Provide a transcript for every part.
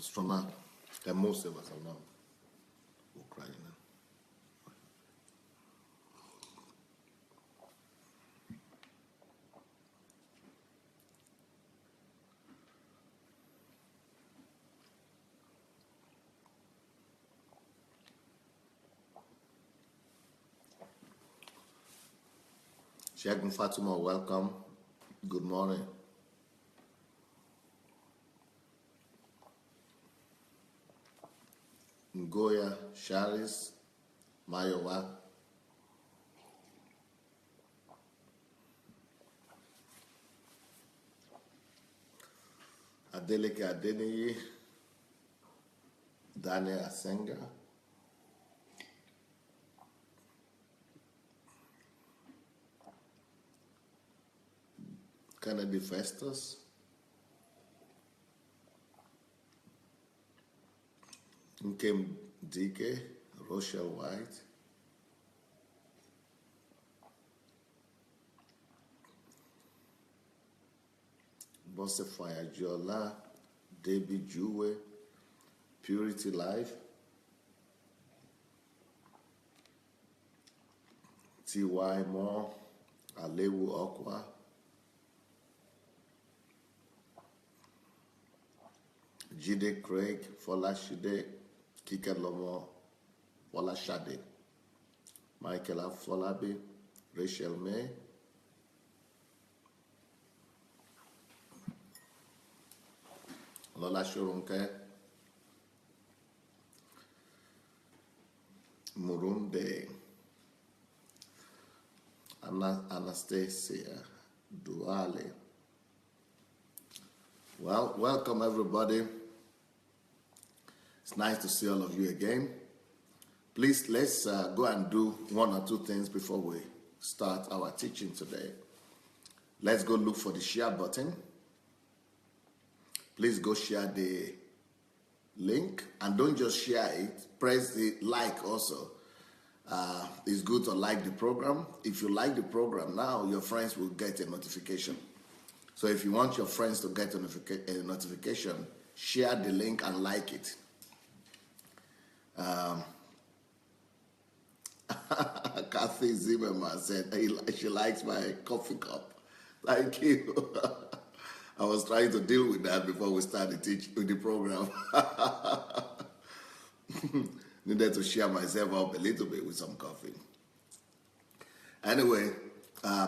stronger than most of us are now. We're crying now. Sheikh Fatima, welcome. Good morning. Ngoya, Sharis, Mayowa. Adeleke Adeniyi, Daniel Asenga. Kennedy Festus. Nkem Dike, Rochelle White. Bosse Fayajola, Debbie Juwe, Purity Life, T.Y. Moore, Alewu Okwa, Jide Craig, Folashide, Kike Lomo, Folashade, Michael Afolabi, Rachel May, Lola Shurunke, Murumbe, Anastasia Duale. Well, welcome everybody. It's nice to see all of you again. Please, let's go and do one or two things before we start our teaching today. Let's go look for the share button. Please go share the link, and don't just share it, press the like also. It's good to like the program. If you like the program now, your friends will get a notification. So if you want your friends to get a notification, share the link and like it. Kathy Zimmerman said she likes my coffee cup. Thank you. I was trying to deal with that before we started the program. Needed to share myself up a little bit with some coffee. Anyway,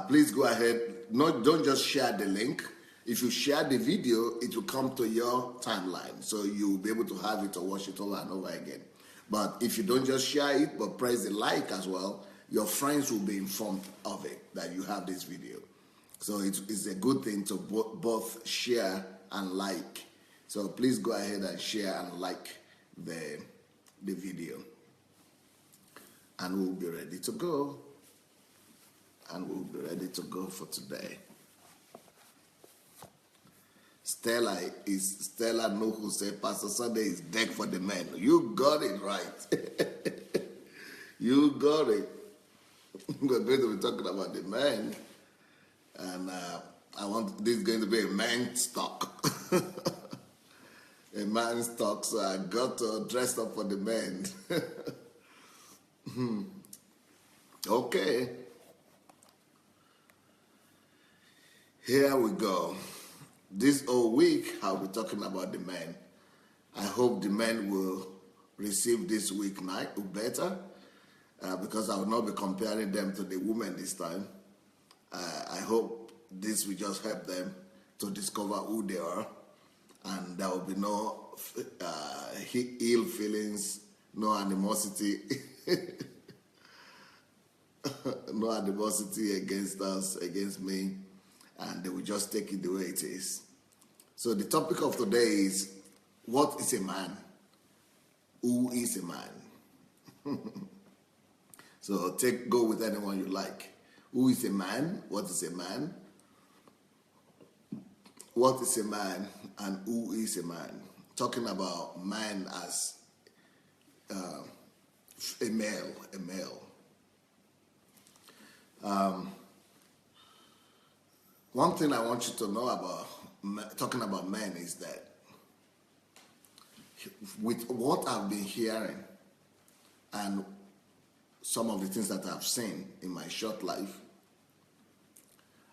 please go ahead. Don't just share the link. If you share the video, it will come to your timeline. So you'll be able to have it or watch it over and over again. But if you don't just share it, but press the like as well, your friends will be informed of it, that you have this video. So it's a good thing to both share and like. So please go ahead and share and like the video. And we'll be ready to go. And we'll be ready to go for today. Stella Nuhu said, Pastor Sunday is dead for the men. You got it right. You got it. We're going to be talking about the men. And this is going to be a man's talk. A man's talk, so I got to dress up for the men. Okay. Here we go. This whole week, I'll be talking about the men. I hope the men will receive this week better, because I will not be comparing them to the women this time. I hope this will just help them to discover who they are, and there will be no ill feelings, no animosity, no animosity against us, against me, and they will just take it the way it is. So the topic of today is, what is a man? Who is a man? So go with anyone you like. Who is a man? What is a man? What is a man and who is a man? Talking about man as a male. One thing I want you to know about talking about men is that with what I've been hearing and some of the things that I've seen in my short life,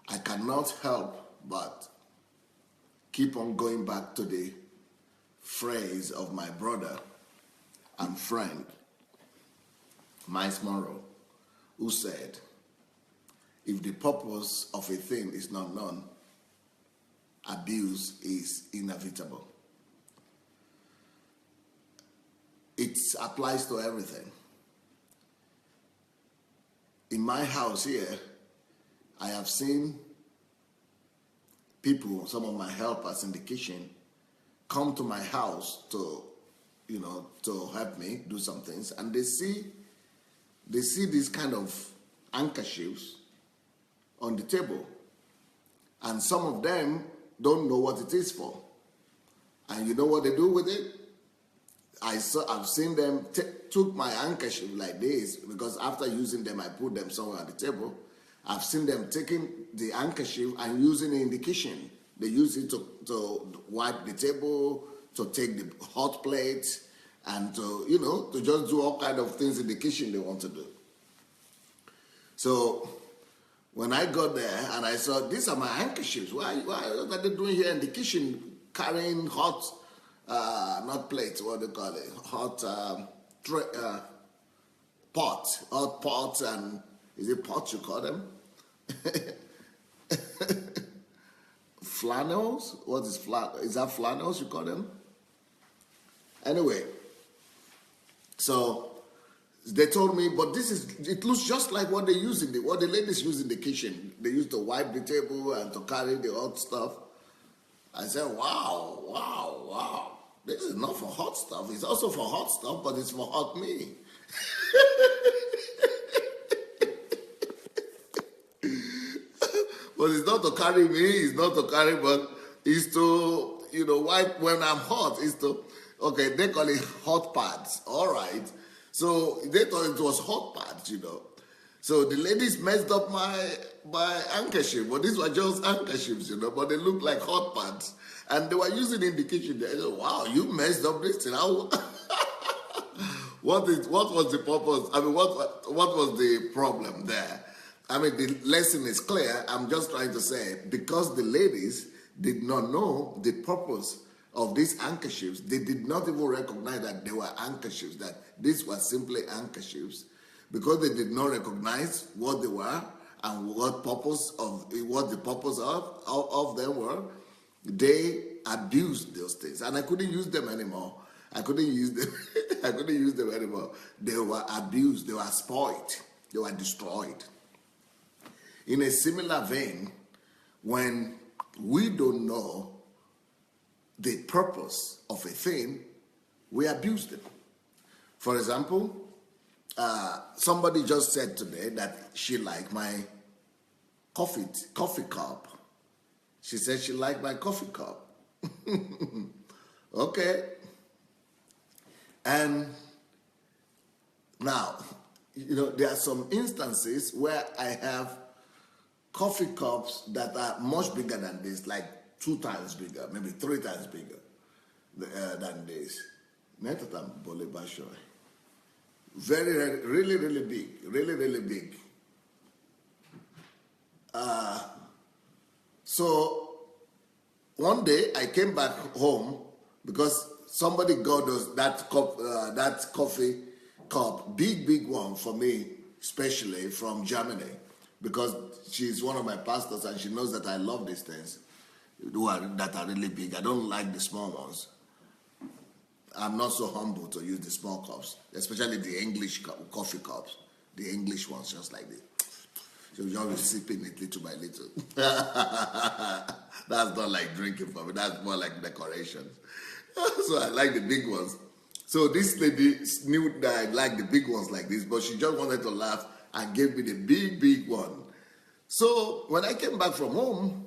I cannot help but keep on going back to the phrase of my brother and friend, Miles Monroe, who said, if the purpose of a thing is not known, abuse is inevitable. It applies to everything. In my house here, I have seen people, some of my helpers in the kitchen, come to my house to help me do some things, and they see these kind of handkerchiefs on the table, and some of them don't know what it is for. And you know what they do with it? I've seen them took my handkerchief like this, because after using them, I put them somewhere on the table. I've seen them taking the handkerchief and using it in the kitchen. They use it to wipe the table, to take the hot plates, and to just do all kind of things in the kitchen they want to do. So when I got there and I saw, these are my handkerchiefs. What are they doing here in the kitchen, carrying hot, not plates, what do you call it? Hot hot pots, and is it pots you call them? Flannels? What is flannel? Is that flannels you call them? Anyway, so they told me, but it looks just like what they use what the ladies use in the kitchen. They use to wipe the table and to carry the hot stuff. I said, wow. This is not for hot stuff. It's also for hot stuff, but it's for hot me. But it's not to carry me, but it's to, wipe when I'm hot. Okay, they call it hot pads. All right. So they thought it was hot pads, So the ladies messed up my handkerchief. But these were just handkerchiefs, but they look like hot pads. And they were using it in the kitchen. They said, wow, you messed up this thing. What was the purpose? I mean, what was the problem there? I mean, the lesson is clear. I'm just trying to say, because the ladies did not know the purpose of these handkerchiefs, they did not even recognize that they were handkerchiefs, that these were simply handkerchiefs, because they did not recognize what they were and what the purpose of them were. They abused those things, and I couldn't use them anymore. I couldn't use them anymore. They were abused. They were spoiled. They were destroyed. In a similar vein, when we don't know the purpose of a thing, we abuse them. For example, somebody just said today that she liked my coffee cup. She said she liked my coffee cup. Okay. And now, there are some instances where I have coffee cups that are much bigger than this, like 2 times bigger, maybe 3 times bigger than this. Very, really, really big, really big. So one day I came back home because somebody got that coffee cup, big one for me, especially from Germany, because she's one of my pastors and she knows that I love these things that are really big. I don't like the small ones. I'm not so humble to use the small cups, especially the English coffee cups, the English ones, just like this. So you always sipping it little by little. That's not like drinking for me. That's more like decoration. So I like the big ones. So this lady knew that I like the big ones like this, but she just wanted to laugh and gave me the big one. So when I came back from home,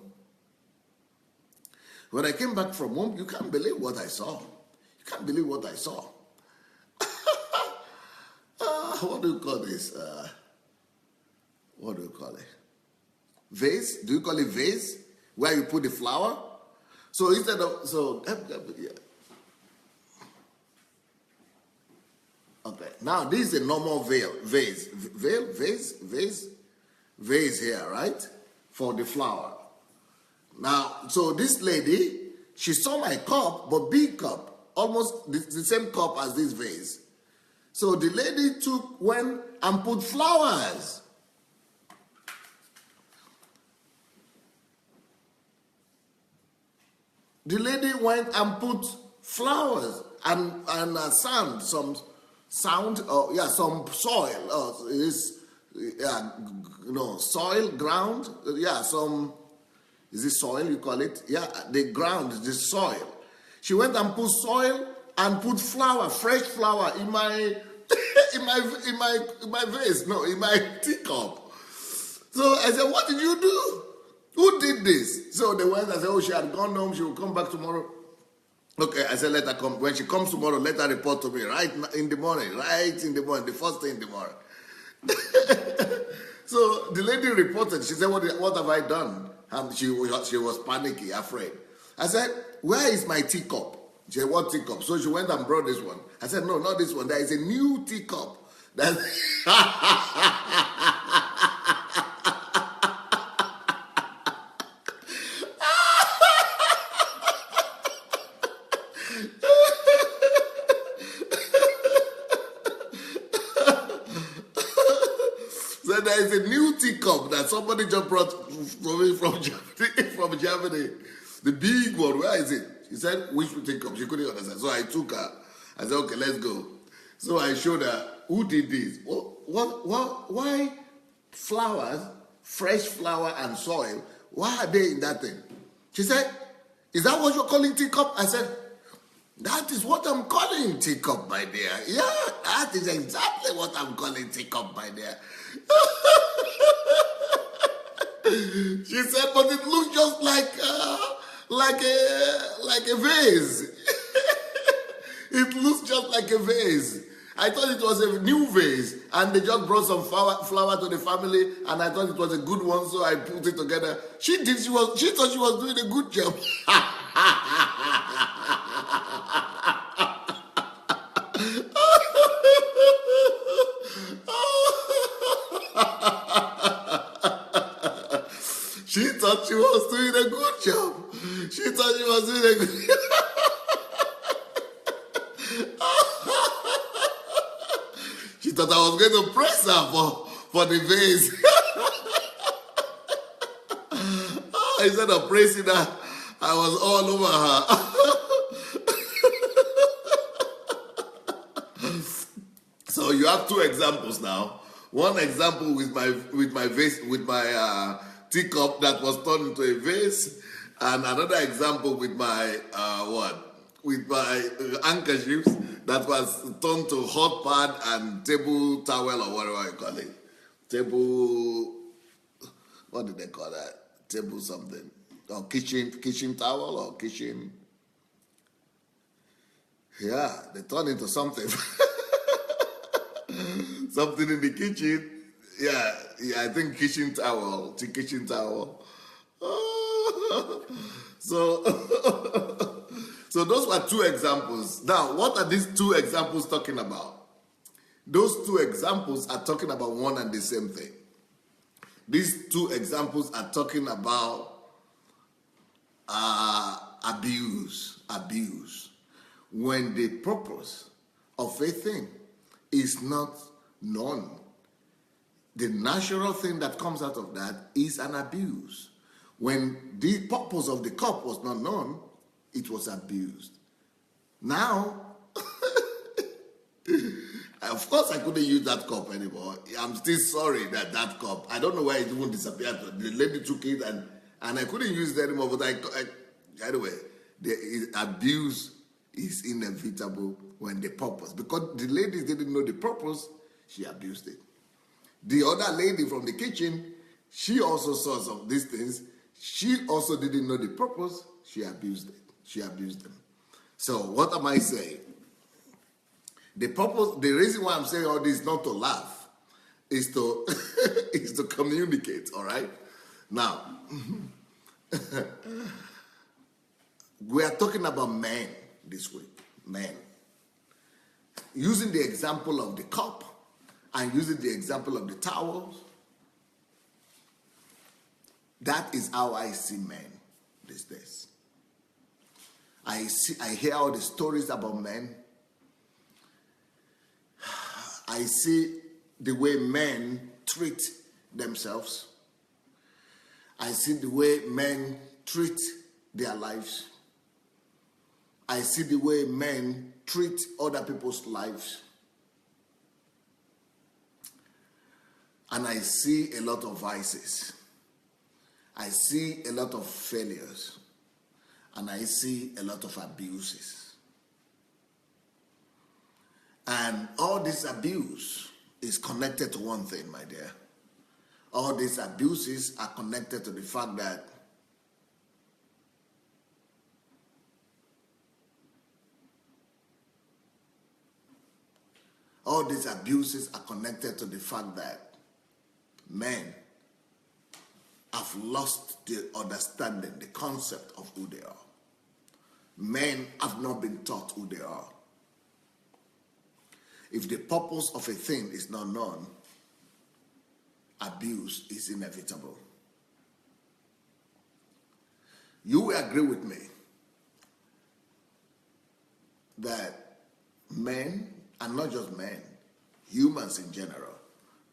you can't believe what I saw. You can't believe what I saw. What do you call this? What do you call it? Vase? Do you call it vase? Where you put the flower? So instead of, Okay. Now this is a normal vase here, right? For the flower. Now, so this lady, she saw my cup, but big cup, almost the same cup as this vase. So the lady went and put flowers. The lady went and put flowers and sand, some soil. Soil, ground. Is it soil you call it? Yeah, the ground, the soil. She went and put soil and put flower, fresh flower in my in my vase, in my teacup. So I said, what did you do? Who did this? So they went and said, oh, she had gone home, she will come back tomorrow. Okay, I said, let her come. When she comes tomorrow, let her report to me right in the morning, the first thing in the morning. So the lady reported. She said, what have I done? And she was panicky, afraid. I said, where is my teacup? She said, what teacup? So she went and brought this one. I said, no, not this one. There is a new teacup. So there is a new teacup that somebody just brought from Germany. The big one. Where is it? She said, which teacup? She couldn't understand. So I took her. I said, okay, let's go. So I showed her, who did this? Why flowers, fresh flower and soil, why are they in that thing? She said, is that what you're calling teacup? I said, that is what I'm calling teacup, my dear. Yeah, that is exactly what I'm calling teacup, my dear. She said, but it looks just like a vase. It looks just like a vase. I thought it was a new vase, and they just brought some flower to the family, and I thought it was a good one, so I put it together. She thought she was doing a good job. She thought she was doing a good job. She thought she was doing a good job. She thought I was going to press her for the vase. Instead of pressing her, I was all over her. So you have two examples now. One example with my vase, with my teacup that was turned into a vase, and another example with my handkerchiefs that was turned to hot pad and table towel or whatever you call it. What did they call that? Table something. Or kitchen towel or kitchen. Yeah, they turned into something. Something in the kitchen. Yeah, I think kitchen towel. So those were two examples. Now, what are these two examples talking about? Those two examples are talking about one and the same thing. These two examples are talking about abuse. When the purpose of a thing is not known, the natural thing that comes out of that is an abuse. When the purpose of the cup was not known, it was abused. Now, of course I couldn't use that cup anymore. I'm still sorry that cup, I don't know why it even disappeared. The lady took it and I couldn't use it anymore. But anyway, the abuse is inevitable when the purpose, because the ladies didn't know the purpose, she abused it. The other lady from the kitchen, she also saw some of these things. She also didn't know the purpose, she abused it. She abused them. So what am I saying? The reason why I'm saying all this is not to laugh, is to is to communicate, all right? Now, we are talking about men this week. Men. using the example of the cup and using the example of the towel, that is how I see men these days. I hear all the stories about men. I see the way men treat themselves. I see the way men treat their lives. I see the way men treat other people's lives. And I see a lot of vices. I see a lot of failures. And I see a lot of abuses. And all this abuse is connected to one thing, my dear. All these abuses are connected to the fact that men have lost the understanding, the concept of who they are. Men have not been taught who they are. If the purpose of a thing is not known, abuse is inevitable. You will agree with me that men, and not just men, humans in general,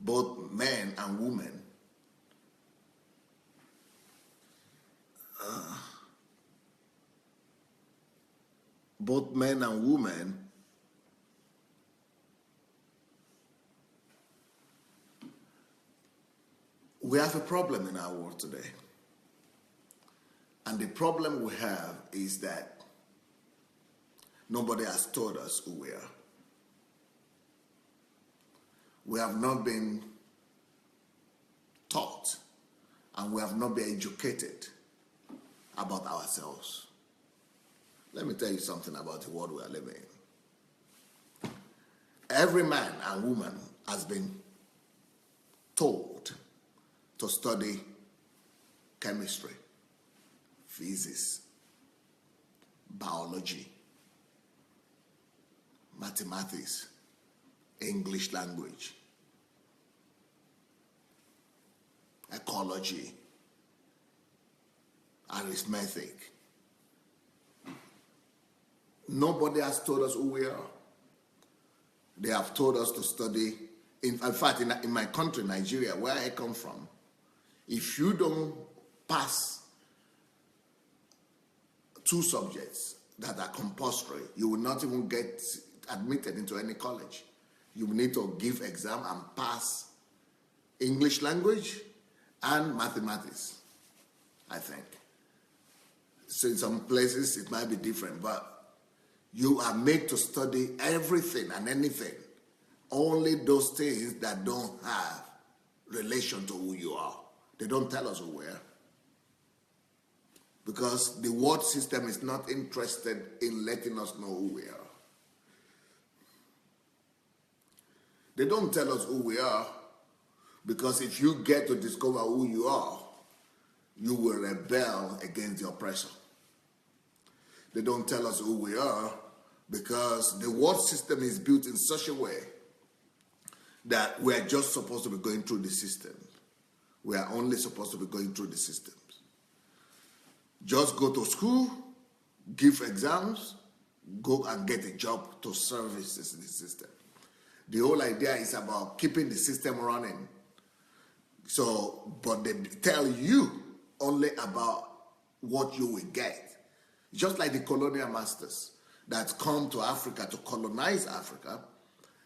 both men and women, we have a problem in our world today. And the problem we have is that nobody has told us who we are. We have not been taught and we have not been educated about ourselves. Let me tell you something about the world we are living in. Every man and woman has been told to study chemistry, physics, biology, mathematics, English language, ecology, arithmetic. Nobody has told us who we are. They have told us to study. In fact, in my country, Nigeria, where I come from, if you don't pass 2 subjects that are compulsory, you will not even get admitted into any college. You need to give exam and pass English language and mathematics, I think. So in some places it might be different, but you are made to study everything and anything, only those things that don't have relation to who you are. They don't tell us who we are. Because the world system is not interested in letting us know who we are. They don't tell us who we are because if you get to discover who you are, you will rebel against the oppressor. They don't tell us who we are because the world system is built in such a way that we are just supposed to be going through the system. We are only supposed to be going through the systems. Just go to school, give exams, go and get a job to service the system. The whole idea is about keeping the system running. So, but they tell you only about what you will get. Just like the colonial masters that come to Africa to colonize Africa,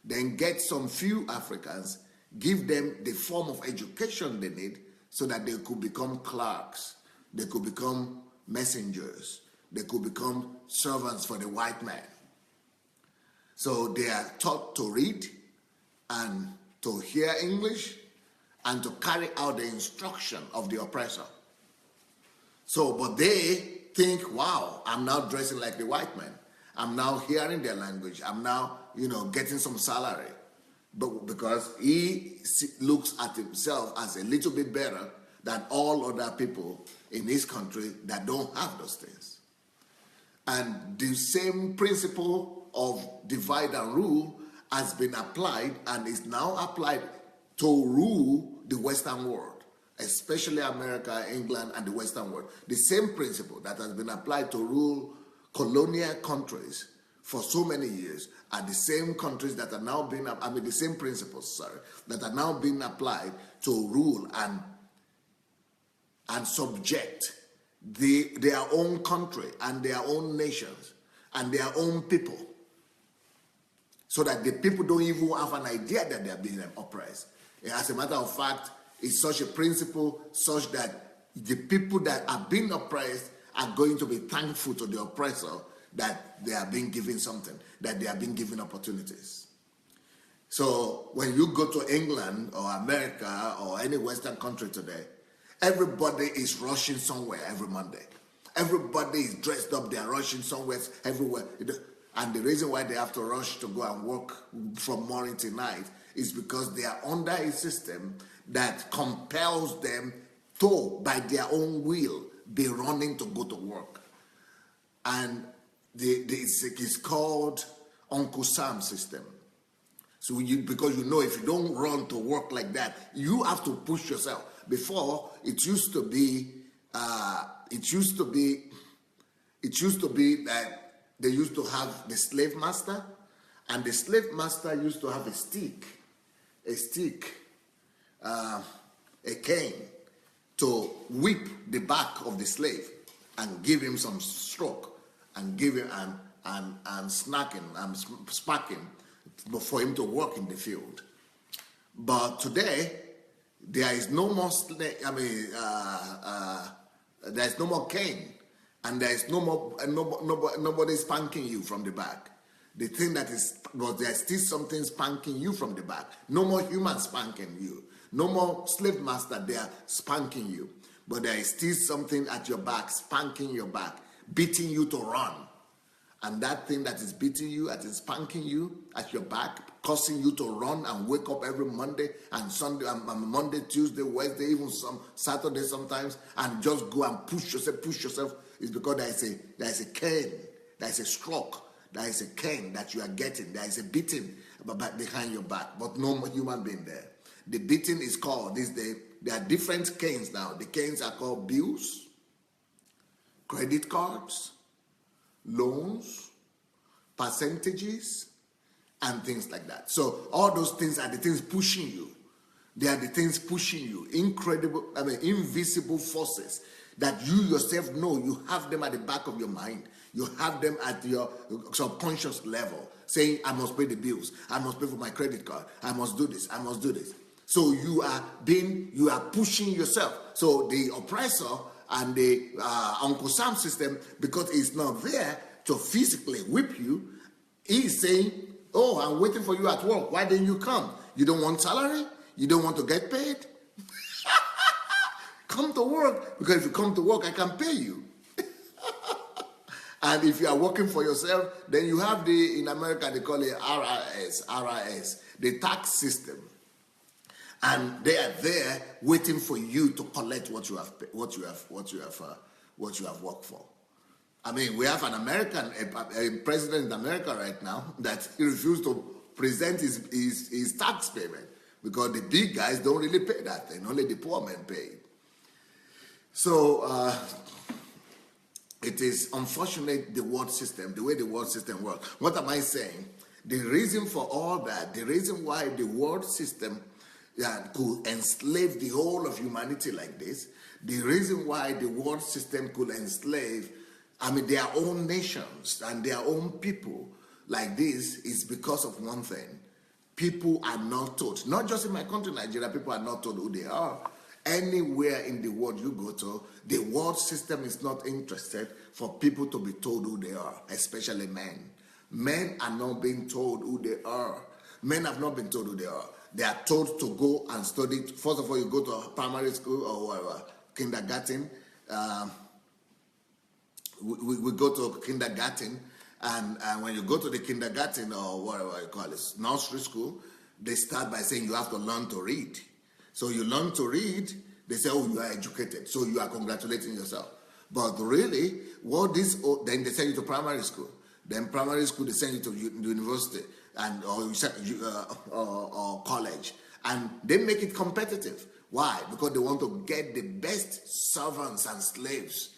then get some few Africans, give them the form of education they need so that they could become clerks, they could become messengers, they could become servants for the white man. So they are taught to read and to hear English and to carry out the instruction of the oppressor. So, but they think, wow, I'm now dressing like the white man. I'm now hearing their language. I'm now, getting some salary. But because he looks at himself as a little bit better than all other people in his country that don't have those things. And the same principle of divide and rule has been applied and is now applied to rule the Western world, especially America, England, and the Western world. The same principle that has been applied to rule colonial countries for so many years are the same countries that are now being, the same principles, that are now being applied to rule and subject their own country and their own nations and their own people, so that the people don't even have an idea that they are being oppressed. As a matter of fact, it's such a principle such that the people that are being oppressed are going to be thankful to the oppressor that they are being given something, that they are being given opportunities. So when you go to England or America or any Western country today, everybody is rushing somewhere every Monday. Everybody is dressed up, they are rushing somewhere everywhere. And the reason why they have to rush to go and work from morning to night is because they are under a system that compels them to, by their own will, be running to go to work. And it's called Uncle Sam system. So because you know, if you don't run to work like that, you have to push yourself. Before, it used to be that they used to have the slave master, and the slave master used to have a cane to whip the back of the slave and give him some stroke and give him and snack him and spark him for him to work in the field. But today there is no more there is no more cane, and there is no more nobody spanking you from the back. The thing that is, but there's still something spanking you from the back. No more human spanking you. No more slave master there spanking you. But there is still something at your back, spanking your back, beating you to run. And that thing that is beating you, that is spanking you at your back, causing you to run and wake up every Monday and Sunday, and Monday, Tuesday, Wednesday, even some Saturday sometimes, and just go and push yourself, is because there is a cane, there is a stroke, there is a cane that you are getting, there is a beating behind your back, but no human being there. The beating is called, there are different canes now. The canes are called bills, credit cards, loans, percentages, and things like that. So all those things are the things pushing you. They are the things pushing you. Invisible forces that you yourself know. You have them at the back of your mind. You have them at your subconscious level, saying, I must pay the bills. I must pay for my credit card. I must do this. I must do this. So you are pushing yourself. So the oppressor and the Uncle Sam system, because it's not there to physically whip you, he's saying, oh, I'm waiting for you at work. Why didn't you come? You don't want salary? You don't want to get paid? Come to work, because if you come to work, I can pay you. And if you are working for yourself, then you have in America, they call it RIS, the tax system. And they are there waiting for you to collect what you have worked for. I mean, we have a president in America right now that he refused to present his tax payment because the big guys don't really pay that thing. Only the poor men pay. So it is unfortunate, the way the world system works. What am I saying? The reason for all that, the reason why the world system could enslave the whole of humanity like this, the reason why the world system could enslave their own nations and their own people like this is because of one thing. People are not taught, not just in my country, Nigeria, people are not told who they are. Anywhere in the world you go to, the world system is not interested for people to be told who they are, especially men. Men are not being told who they are. Men have not been told who they are. They are told to go and study. First of all, you go to primary school or whatever, kindergarten. We go to kindergarten, and when you go to the kindergarten or whatever you call it, nursery school, they start by saying you have to learn to read. So you learn to read, they say, oh, you are educated, so you are congratulating yourself. But really, then they send you to primary school. Then primary school, they send you to university and or college. And they make it competitive. Why? Because they want to get the best servants and slaves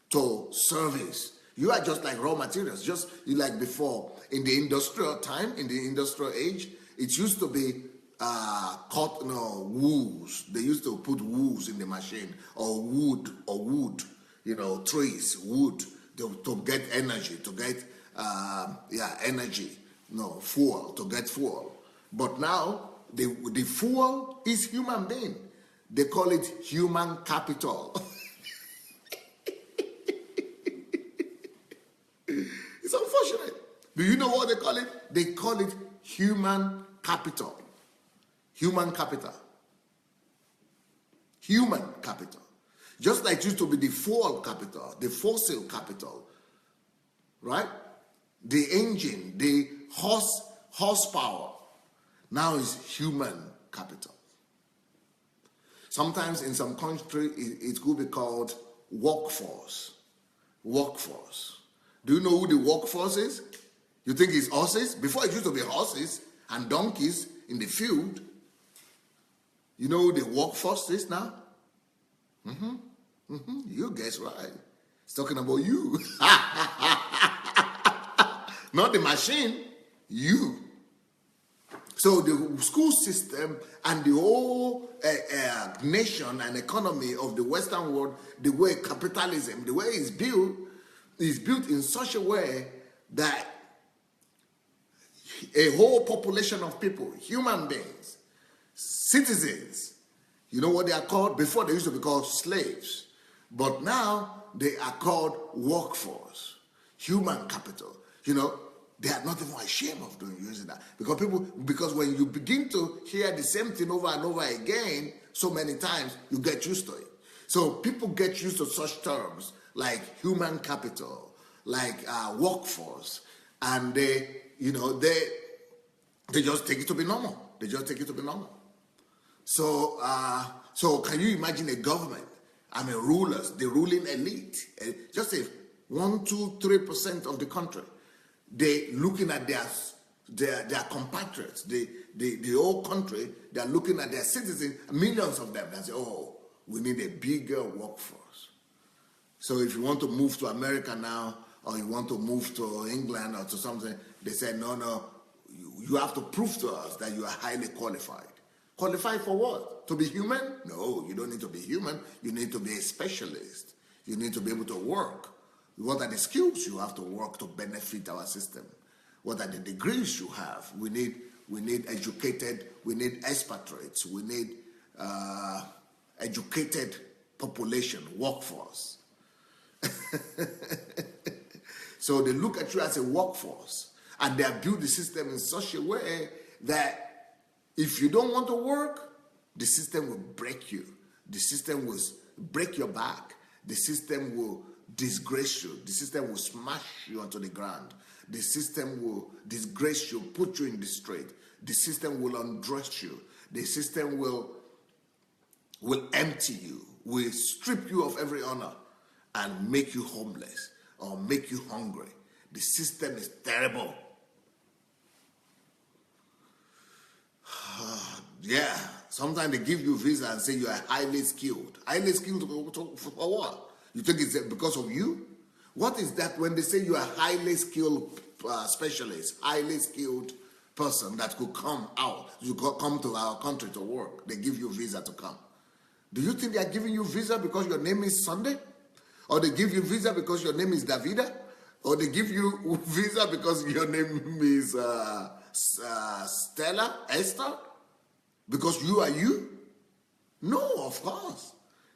to service. You are just like raw materials, just like before. In the industrial time, in the industrial age, it used to be cotton or wools. They used to put wools in the machine, or wood, trees, wood, to get energy, to get energy, fuel, to get fuel. But now the fuel is human being. They call it human capital. It's unfortunate. Do you know what they call it? They call it human capital. Human capital. Human capital. Just like it used to be the fuel capital, the fossil capital, right? The engine, the horsepower. Now is human capital. Sometimes in some country, it could be called workforce. Workforce. Do you know who the workforce is? You think it's horses? Before it used to be horses and donkeys in the field. You know who the workforce is now? You guess right. It's talking about you. Not the machine, you. So the school system and the whole nation and economy of the Western world, the way capitalism, the way it's built in such a way that a whole population of people, human beings, citizens, you know what they are called? Before they used to be called slaves, but now they are called workforce, human capital. They are not even ashamed of using that, because when you begin to hear the same thing over and over again so many times, you get used to it. So people get used to such terms like human capital, like workforce, and they just take it to be normal. They just take it to be normal. So can you imagine a government? Rulers, the ruling elite, just say 1%, 2%, 3% of the country. They looking at their compatriots, the whole country. They are looking at their citizens, millions of them. They say, "Oh, we need a bigger workforce." So if you want to move to America now, or you want to move to England or to something, they say, "No, you have to prove to us that you are highly qualified." Qualified for what? To be human? No, you don't need to be human. You need to be a specialist. You need to be able to work. What are the skills you have to work to benefit our system? What are the degrees you have? We need educated, we need expatriates, we need educated population, workforce. So they look at you as a workforce, and they have built the system in such a way that if you don't want to work, the system will break you. The system will break your back. The system will disgrace you. The system will smash you onto the ground. The system will disgrace you, put you in the street. The system will undress you. The system will empty you, will strip you of every honor and make you homeless or make you hungry. The system is terrible. Yeah, sometimes they give you visa and say you are highly skilled. Highly skilled for what? You think it's because of you? What is that when they say you are highly skilled specialist, highly skilled person that could come out, you could come to our country to work? They give you visa to come. Do you think they are giving you visa because your name is Sunday? Or they give you visa because your name is Davida? Or they give you visa because your name is Stella, Esther? Because you are you? No, of course.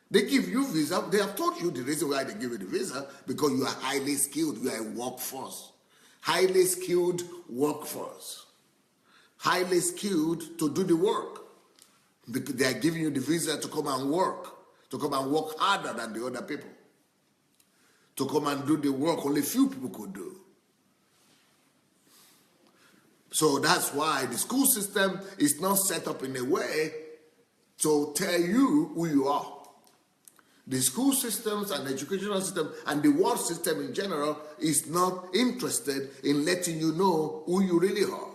They give you visa. They have told you the reason why they give you the visa, because you are highly skilled. You are a workforce. Highly skilled workforce. Highly skilled to do the work. They are giving you the visa to come and work. To come and work harder than the other people. To come and do the work only few people could do. So that's why the school system is not set up in a way to tell you who you are. The school systems and educational system and the world system in general is not interested in letting you know who you really are.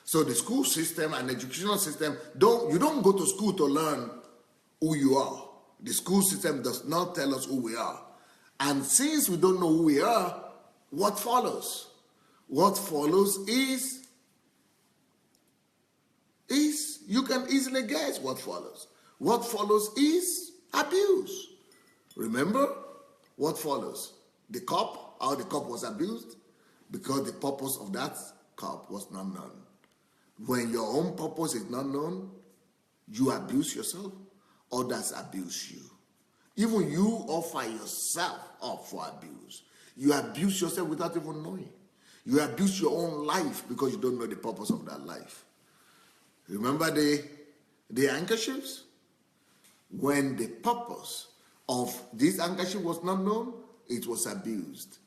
So the school system and educational system, you don't go to school to learn who you are. The school system does not tell us who we are. And since we don't know who we are, what follows? What follows is you can easily guess what follows. What follows is abuse. Remember what follows? The cup, how the cup was abused? Because the purpose of that cup was not known. When your own purpose is not known, you abuse yourself, others abuse you. Even you offer yourself up for abuse. You abuse yourself without even knowing. You abuse your own life because you don't know the purpose of that life. Remember the handkerchiefs? When the purpose of this handkerchief was not known, it was abused.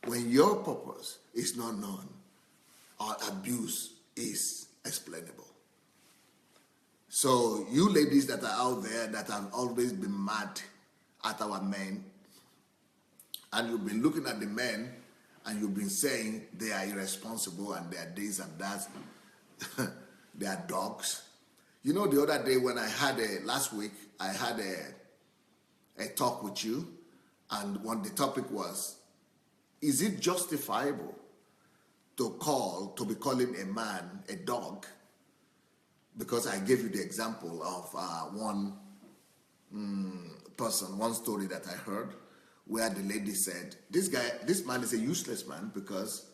When your purpose is not known, our abuse is explainable. So you ladies that are out there that have always been mad at our men, and you've been looking at the men and you've been saying they are irresponsible and they are this and that, they are dogs. You know, the other day when last week, I had a talk with you, and the topic was, is it justifiable to be calling a man a dog? Because I gave you the example of one story that I heard, where the lady said, this man is a useless man because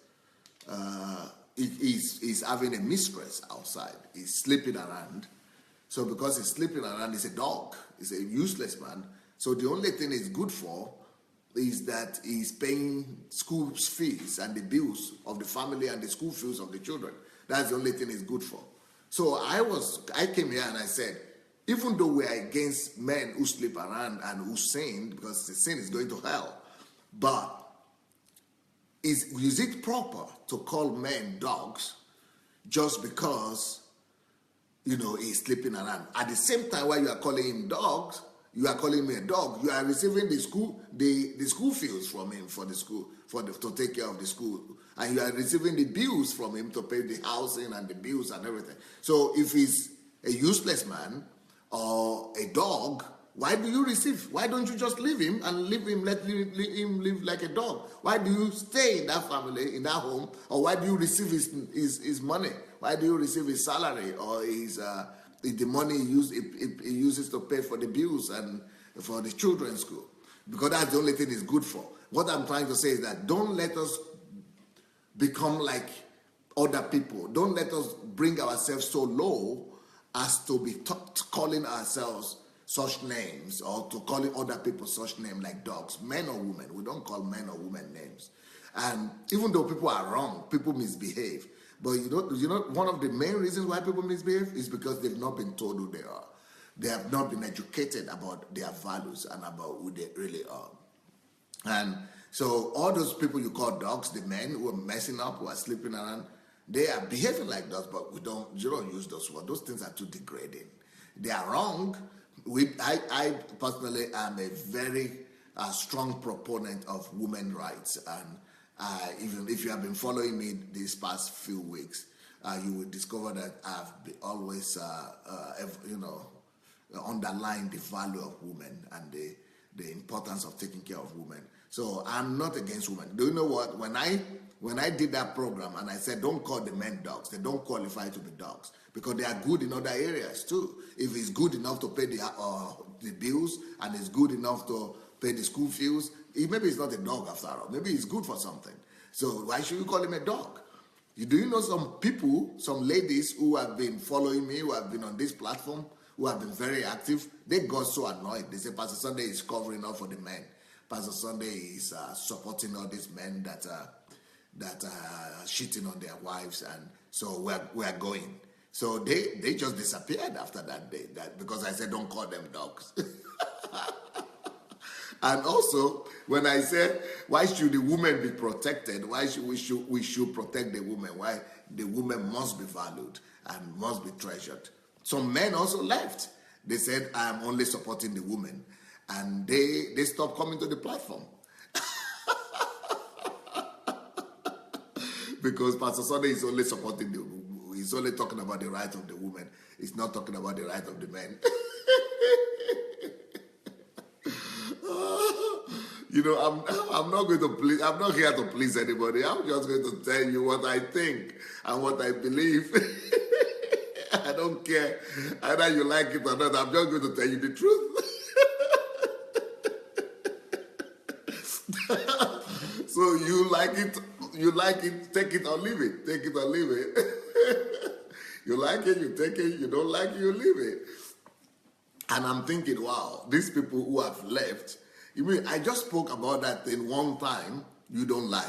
he's having a mistress outside. He's sleeping around. So because he's sleeping around, he's a dog. He's a useless man. So the only thing he's good for is that he's paying school fees and the bills of the family and the school fees of the children. That's the only thing he's good for. So I came here and I said, even though we are against men who sleep around and who sin, because the sin is going to hell, but is it proper to call men dogs just because, he's sleeping around? At the same time, while you are calling him dogs, you are calling me a dog. You are receiving the school fees from him for the school, to take care of the school, and you are receiving the bills from him to pay the housing and the bills and everything. So if he's a useless man or a dog, why do you receive? Why don't you just leave him and let him live like a dog? Why do you stay in that family, in that home, or why do you receive his money? Why do you receive his salary or the money he uses to pay for the bills and for the children's school? Because that's the only thing he's good for. What I'm trying to say is that don't let us become like other people. Don't let us bring ourselves so low as to be calling ourselves such names, or to calling other people such names like dogs, men or women. We don't call men or women names. And even though people are wrong, people misbehave. But you know, one of the main reasons why people misbehave is because they've not been told who they are. They have not been educated about their values and about who they really are. And so all those people you call dogs, the men who are messing up, who are sleeping around, they are behaving like dogs, but you don't use those words. Those things are too degrading. They are wrong. I personally am a very strong proponent of women's rights, and even if you have been following me these past few weeks, you will discover that I've always underlined the value of women and the importance of taking care of women. So I'm not against women. Do you know what? When I did that program and I said, don't call the men dogs, they don't qualify to be dogs, because they are good in other areas too. If it's good enough to pay the bills and it's good enough to pay the school fees, maybe it's not a dog after all. Maybe it's good for something. So why should you call him a dog? Do you know some people, some ladies who have been following me, who have been on this platform, who have been very active? They got so annoyed. They say Pastor Sunday is covering up for the men. Pastor Sunday is supporting all these men that are cheating on their wives, and so we're going. So they just disappeared after that day, because I said don't call them dogs. And also, when I said why should the woman be protected, why should we should protect the woman, why the woman must be valued and must be treasured. Some men also left. They said I am only supporting the woman. and they stopped coming to the platform. Because Pastor Sunday is only supporting he's only talking about the right of the woman. He's not talking about the right of the men. I'm not going to please. I'm not here to please anybody. I'm just going to tell you what I think and what I believe. I don't care either you like it or not. I'm just going to tell you the truth. So you like it, take it or leave it. Take it or leave it. You like it, you take it. You don't like it, you leave it. And I'm thinking, wow, these people who have left. You mean I just spoke about that thing one time you don't like.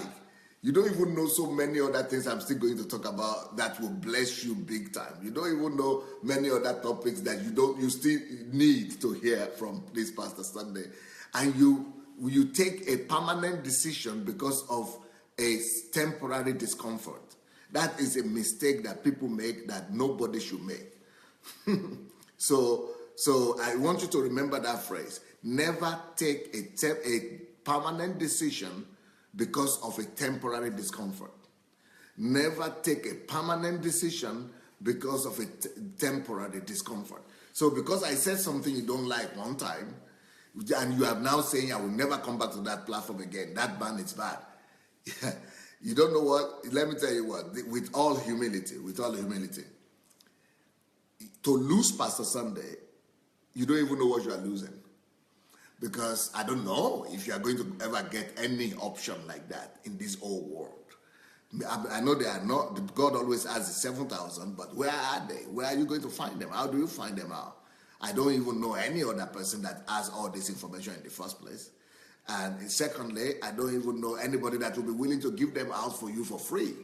You don't even know so many other things I'm still going to talk about that will bless you big time. You don't even know many other topics that you still need to hear from this Pastor Sunday. And you take a permanent decision because of a temporary discomfort. That is a mistake that people make that nobody should make. So I want you to remember that phrase. Never take a permanent decision because of a temporary discomfort. Never take a permanent decision because of a temporary discomfort. So because I said something you don't like one time, and you are now saying I will never come back to that platform again, that ban is bad. You don't know what? Let me tell you what, with all humility, to lose Pastor Sunday, you don't even know what you are losing. Because I don't know if you are going to ever get any option like that in this old world. I know they are not. God always has the 7,000, but where are they? Where are you going to find them? How do you find them out? I don't even know any other person that has all this information in the first place. And secondly, I don't even know anybody that will be willing to give them out for you for free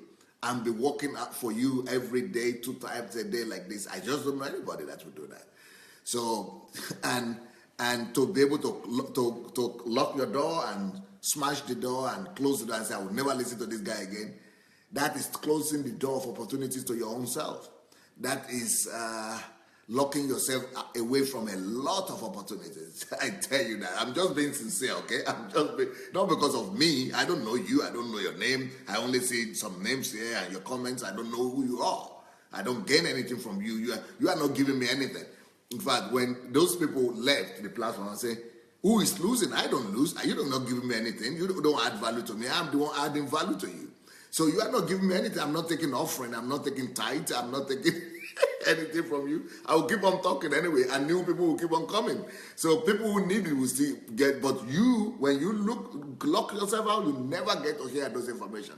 and be working out for you every day, 2 times a day like this. I just don't know anybody that will do that. So, and to be able to lock your door and smash the door and close the door and say, I will never listen to this guy again, that is closing the door of opportunities to your own self. That is locking yourself away from a lot of opportunities. I tell you that. I'm just being sincere, okay? Not because of me. I don't know you. I don't know your name. I only see some names here and your comments. I don't know who you are. I don't gain anything from you. You are not giving me anything. In fact, when those people left the platform and say, who is losing? I don't lose. You don't not giving me anything. You don't add value to me. I'm the one adding value to you. So you are not giving me anything. I'm not taking offering. I'm not taking tithe. I'm not taking anything from you. I will keep on talking anyway, and new people will keep on coming. So people who need it will still get, but you, when you lock yourself out, you never get to hear those information.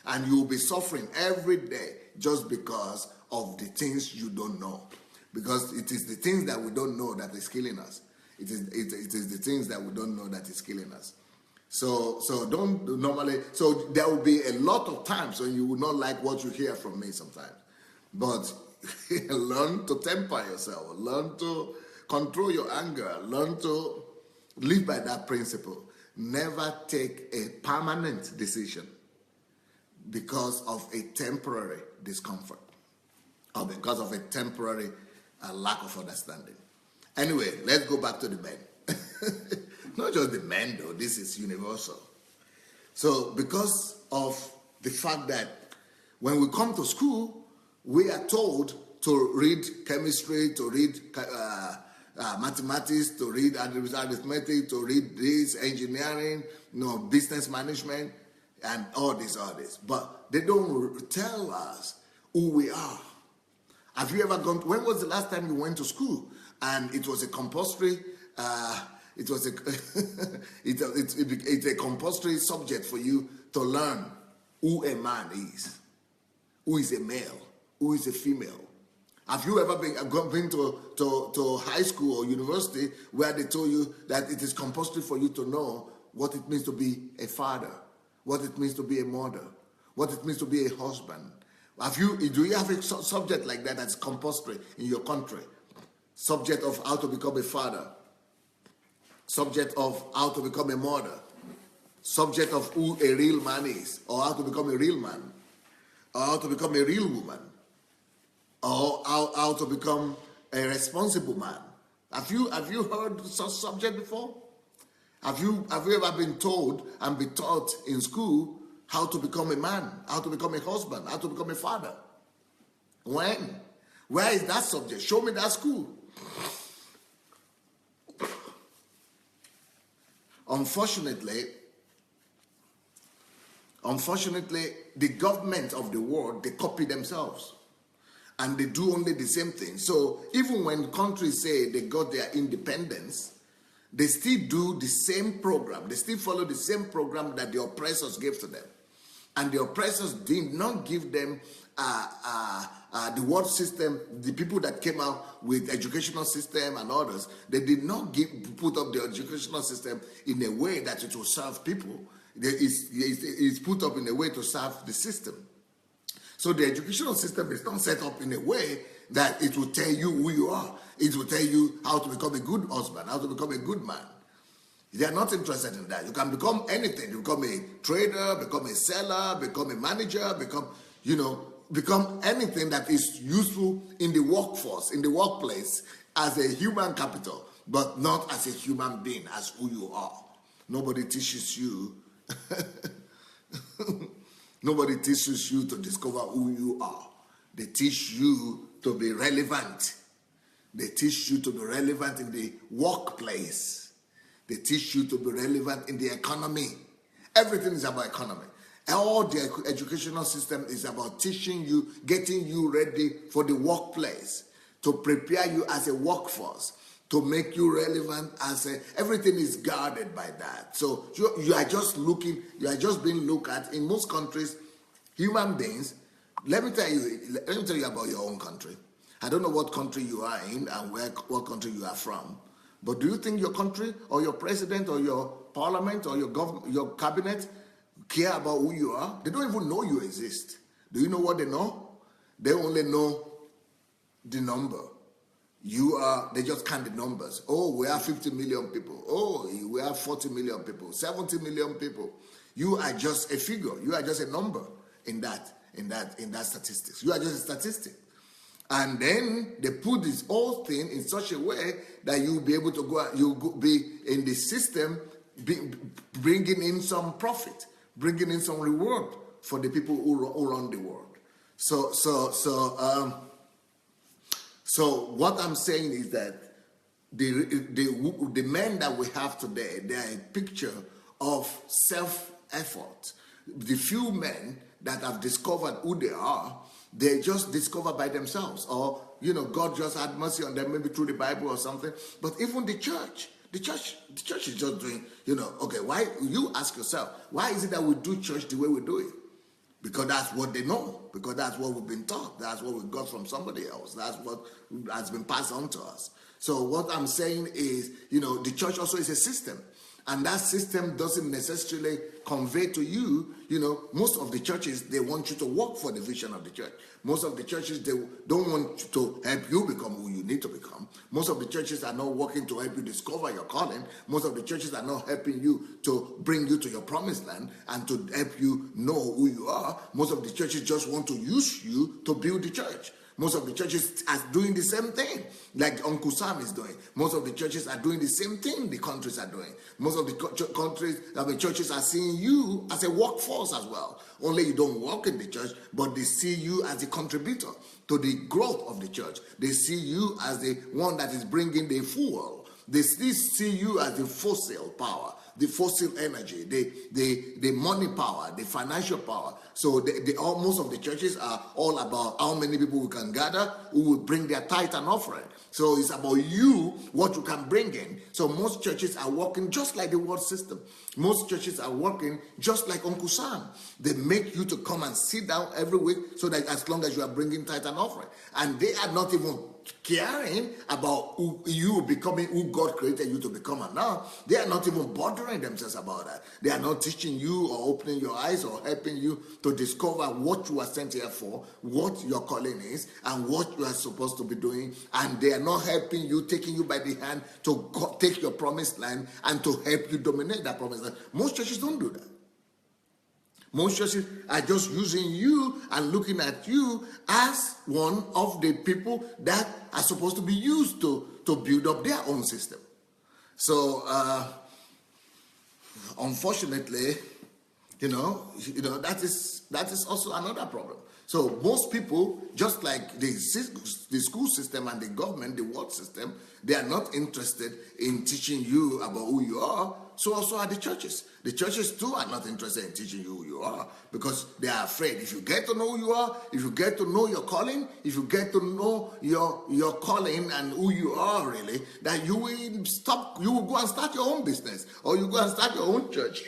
And you will be suffering every day just because of the things you don't know. Because it is the things that we don't know that is killing us. It is the things that we don't know that is killing us. So there will be a lot of times when you will not like what you hear from me sometimes. But learn to temper yourself. Learn to control your anger. Learn to live by that principle. Never take a permanent decision because of a temporary discomfort or because of a temporary lack of understanding. Anyway, let's go back to the men. Not just the men, though. This is universal. So because of the fact that when we come to school, we are told to read chemistry, to read mathematics, to read arithmetic, to read this, engineering, business management, and all this. But they don't tell us who we are. Have you ever gone? When was the last time you went to school and it was a compulsory? It's a compulsory subject for you to learn who a man is, who is a male, who is a female. Have you ever been to high school or university where they told you that it is compulsory for you to know what it means to be a father, what it means to be a mother, what it means to be a husband? Do you have a subject like that that's compulsory in your country? Subject of how to become a father, subject of how to become a mother, subject of who a real man is, or how to become a real man, or how to become a real woman, or how to become a responsible man, Have you heard such subject before? Have you ever been told and been taught in school how to become a man, how to become a husband, how to become a father? When? Where is that subject? Show me that school. Unfortunately, the government of the world, they copy themselves. And they do only the same thing. So even when countries say they got their independence, they still do the same program. They still follow the same program that the oppressors gave to them. And the oppressors did not give them the world system, the people that came out with educational system and others, they did not put up the educational system in a way that it will serve people. It's put up in a way to serve the system. So the educational system is not set up in a way that it will tell you who you are. It will tell you how to become a good husband, how to become a good man. They are not interested in that. You can become anything. You become a trader, become a seller, become a manager, become anything that is useful in the workforce, in the workplace, as a human capital, but not as a human being, as who you are. Nobody teaches you. Nobody teaches you to discover who you are. They teach you to be relevant. They teach you to be relevant in the workplace. They teach you to be relevant in the economy. Everything is about economy. All the educational system is about teaching you, getting you ready for the workplace, to prepare you as a workforce, to make you relevant everything is guarded by that. So you are just being looked at in most countries, human beings. Let me tell you about your own country. I don't know what country you are in and what country you are from, but do you think your country or your president or your parliament or your cabinet care about who you are? They don't even know you exist. Do you know what they know? They only know the number. They just count the numbers. Oh, we have 50 million people. Oh, we have 40 million people, 70 million people. You are just a figure. You are just a number in that statistics. You are just a statistic. And then they put this whole thing in such a way that you'll be able to you'll be in the system, bringing in some profit, bringing in some reward for the people who run the world. So what I'm saying is that the men that we have today, they are a picture of self-effort. The few men that have discovered who they are, they just discover by themselves, or God just had mercy on them, maybe through the Bible or something. But even the church is just doing, okay, why, you ask yourself, why is it that we do church the way we do it? Because that's what they know, because that's what we've been taught, that's what we got from somebody else, that's what has been passed on to us. So what I'm saying is, the church also is a system. And that system doesn't necessarily convey to you, most of the churches, they want you to work for the vision of the church. Most of the churches, they don't want to help you become who you need to become. Most of the churches are not working to help you discover your calling. Most of the churches are not helping you to bring you to your promised land and to help you know who you are. Most of the churches just want to use you to build the church. Most of the churches are doing the same thing, like Uncle Sam is doing. Most of the churches are doing the same thing the countries are doing. Most of the churches are seeing you as a workforce as well. Only you don't work in the church, but they see you as a contributor to the growth of the church. They see you as the one that is bringing the fuel. They still see you as the fossil power, the fossil energy, the money power, the financial power. So most of the churches are all about how many people we can gather who will bring their tithe and offering. So it's about you, what you can bring in. So most churches are working just like the world system. Most churches are working just like Uncle Sam. They make you to come and sit down every week so that as long as you are bringing tithe and offering. And they are not even caring about you becoming who God created you to become. And now they are not even bothering themselves about that. They are not teaching you or opening your eyes or helping you to discover what you are sent here for, what your calling is, and what you are supposed to be doing. And they are not helping you, taking you by the hand to take your promised land and to help you dominate that promised land. Most churches don't do that. Most churches are just using you and looking at you as one of the people that are supposed to be used to build up their own system. So, unfortunately, that is also another problem. So most people, just like the school system and the government, the world system, they are not interested in teaching you about who you are. So also are the churches. The churches too are not interested in teaching you who you are, because they are afraid. If you get to know who you are, if you get to know your calling, if you get to know your calling and who you are really, that you will go and start your own business, or you go and start your own church,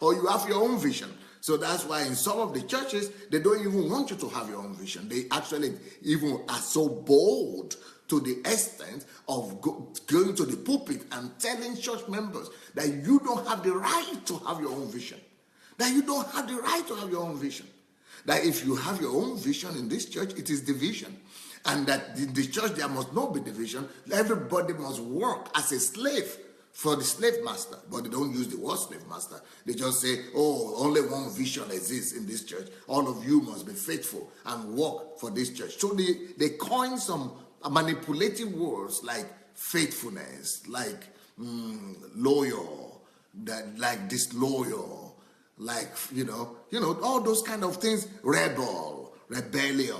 or you have your own vision. So that's why in some of the churches, they don't even want you to have your own vision. They actually even are so bold to the extent of going to the pulpit and telling church members that you don't have the right to have your own vision. That you don't have the right to have your own vision. That if you have your own vision in this church, it is division. And that in the church there must not be division. Everybody must work as a slave for the slave master. But they don't use the word slave master. They just say, oh, only one vision exists in this church. All of you must be faithful and work for this church. So they coin some manipulative words like faithfulness, like loyal, like disloyal, like, all those kind of things, rebellion.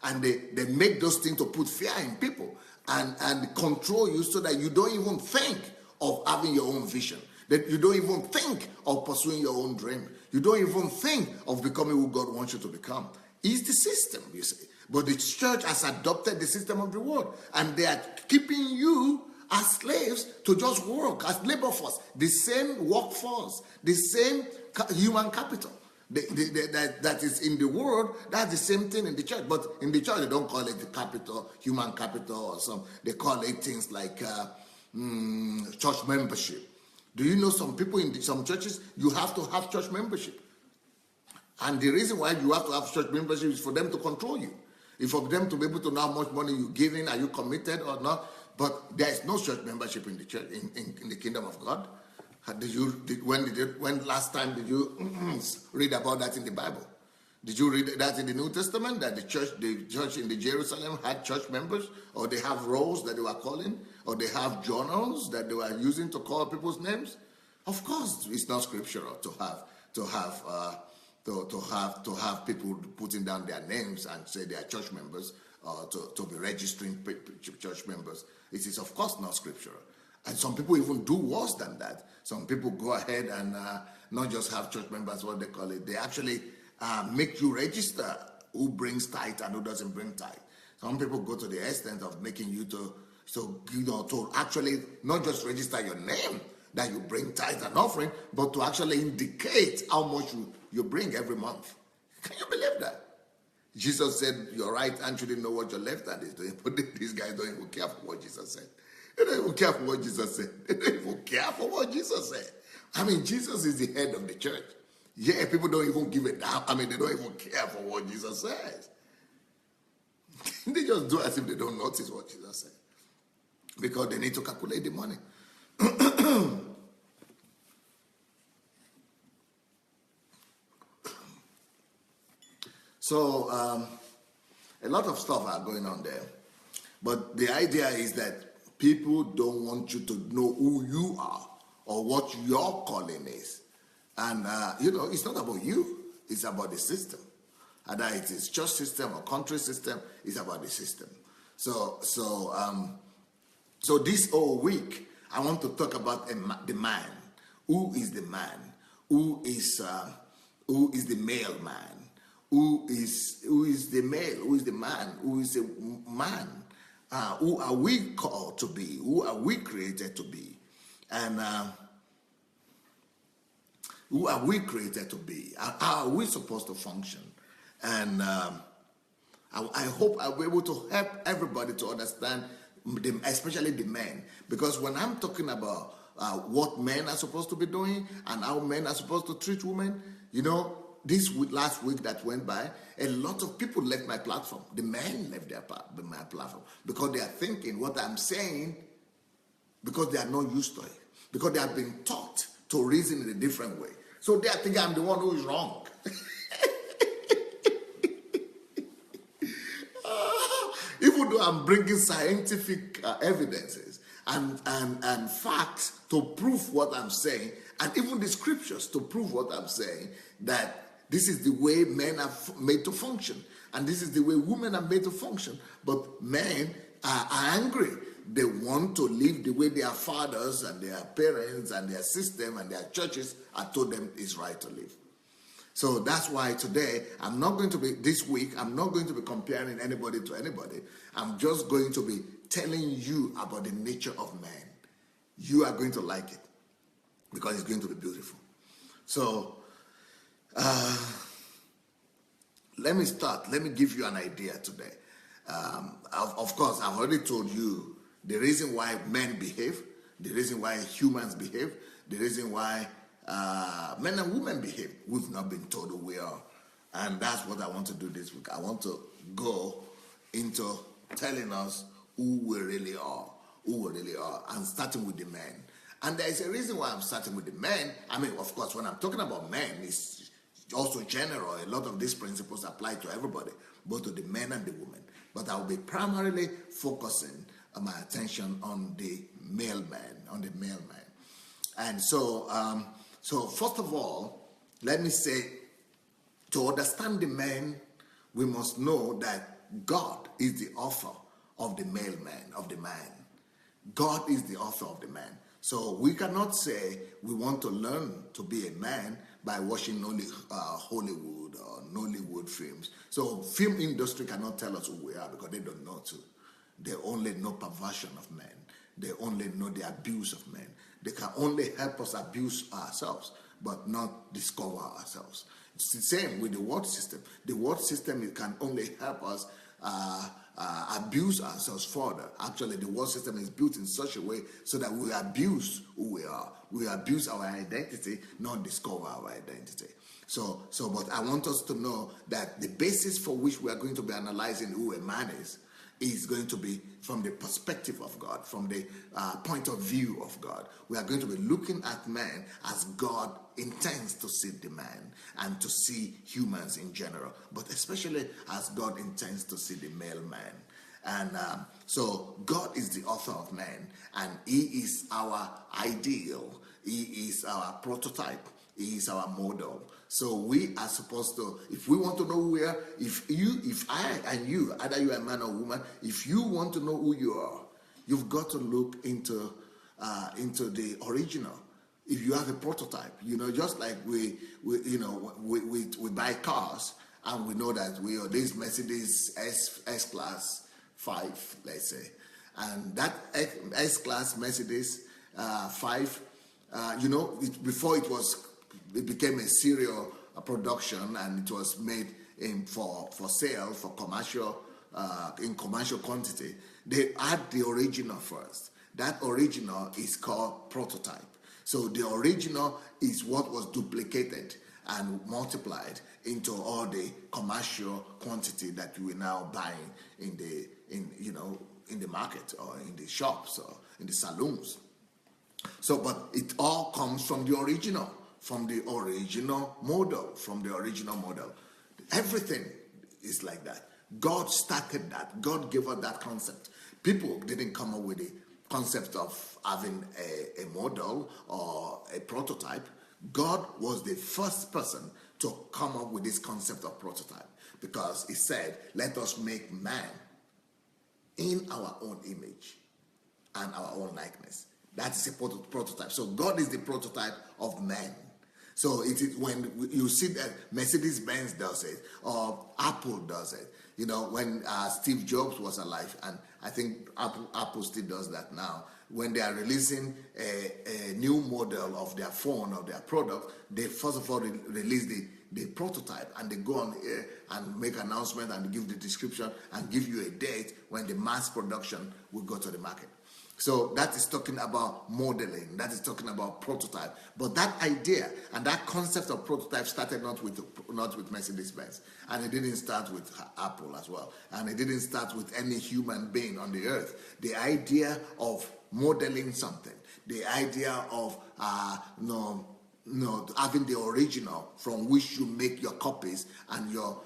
And they make those things to put fear in people and control you so that you don't even think of having your own vision, that you don't even think of pursuing your own dream. You don't even think of becoming who God wants you to become. It's the system, you see. But the church has adopted the system of the world, and they are keeping you as slaves to just work as labor force, the same workforce, the same human capital that is in the world. That's the same thing in the church. But in the church, they don't call it the capital, human capital, or some. They call it things like church membership. Do you know some people in some churches, you have to have church membership? And the reason why you have to have church membership is for them to control you. It's for them to be able to know how much money you're giving, are you committed or not? But there is no church membership in the church, in the kingdom of God. When last time did you read about that in the Bible? Did you read that in the New Testament, that the church in the Jerusalem had church members, or they have rolls that they were calling, or they have journals that they were using to call people's names? Of course, it's not scriptural to have people putting down their names and say they are church members, to be registering church members. It is, of course, not scriptural. And some people even do worse than that. Some people go ahead and not just have church members, what they call it. They actually make you register who brings tithe and who doesn't bring tithe. Some people go to the extent of making you to actually not just register your name that you bring tithe and offering, but to actually indicate how much you bring every month. Can you believe that? Jesus said your right hand shouldn't know what your left hand is doing, but these guys don't even care for what Jesus said. They don't even care for what Jesus said. They don't even care for what Jesus said. I mean, Jesus is the head of the church. Yeah, people don't even give it down. I mean, they don't even care for what Jesus says. They just do as if they don't notice what Jesus said, because they need to calculate the money. So, a lot of stuff are going on there. But the idea is that people don't want you to know who you are or what your calling is. And, it's not about you. It's about the system. Either it is church system or country system, it's about the system. So this whole week, I want to talk about the man. Who is the man? Who is the male man? Who is the male? Who is the man? Who is the man? Who are we called to be? Who are we created to be? And who are we created to be? How are we supposed to function? And I hope I'll be able to help everybody to understand, especially the men. Because when I'm talking about what men are supposed to be doing and how men are supposed to treat women, last week that went by, a lot of people left my platform. The men left my platform because they are thinking what I'm saying, because they are not used to it, because they have been taught to reason in a different way. So they are thinking I'm the one who is wrong. I'm bringing scientific evidences and facts to prove what I'm saying, and even the scriptures to prove what I'm saying, that this is the way men are made to function, and this is the way women are made to function. But men are angry. They want to live the way their fathers and their parents and their system and their churches have told them is right to live. So that's why today, this week, I'm not going to be comparing anybody to anybody. I'm just going to be telling you about the nature of man. You are going to like it because it's going to be beautiful. So, let me start. Let me give you an idea today. Of course, I've already told you the reason why men behave, the reason why humans behave, the reason why men and women behave. We've not been told who we are. And that's what I want to do this week. I want to go into telling us who we really are, and starting with the men. And there is a reason why I'm starting with the men. I mean, of course, when I'm talking about men, it's also general. A lot of these principles apply to everybody, both to the men and the women. But I'll be primarily focusing my attention on the male man, And so, first of all, let me say, to understand the man, we must know that God is the author of the male man, of the man. God is the author of the man. So we cannot say we want to learn to be a man by watching only Hollywood or Nollywood films. So film industry cannot tell us who we are because they don't know to. They only know perversion of men. They only know the abuse of men. They can only help us abuse ourselves, but not discover ourselves. It's the same with the world system. The world system can only help us abuse ourselves further. Actually, the world system is built in such a way so that we abuse who we are. We abuse our identity, not discover our identity. But I want us to know that the basis for which we are going to be analyzing who a man is going to be from the perspective of God, from the point of view of God. We are going to be looking at man as God intends to see the man and to see humans in general, but especially as God intends to see the male man. And so God is the author of man, and he is our ideal. He is our prototype. He is our model. So we are supposed to, if we want to know who we are, if I and you, either you are a man or woman, if you want to know who you are, you've got to look into the original. If you have a prototype, just like we buy cars and we know that we are this Mercedes S-Class 5, let's say, and that S-Class Mercedes 5, before it became a serial production and it was made for sale for commercial in commercial quantity. They had the original first. That original is called prototype. So the original is what was duplicated and multiplied into all the commercial quantity that we are now buying in the market or in the shops or in the saloons. So, but it all comes from the original model. Everything is like that. God started that. God gave us that concept. People didn't come up with the concept of having a model or a prototype. God was the first person to come up with this concept of prototype, because he said, let us make man in our own image and our own likeness. That's a prototype. So God is the prototype of man. So it is when you see that Mercedes-Benz does it or Apple does it. When Steve Jobs was alive, and I think Apple still does that now. When they are releasing a new model of their phone or their product, they first of all release the prototype, and they go on air and make announcement and give the description and give you a date when the mass production will go to the market. So that is talking about modeling. That is talking about prototype. But that idea and that concept of prototype started not with Mercedes-Benz, and it didn't start with Apple as well, and it didn't start with any human being on the earth. The idea of modeling something, the idea of having the original from which you make your copies and your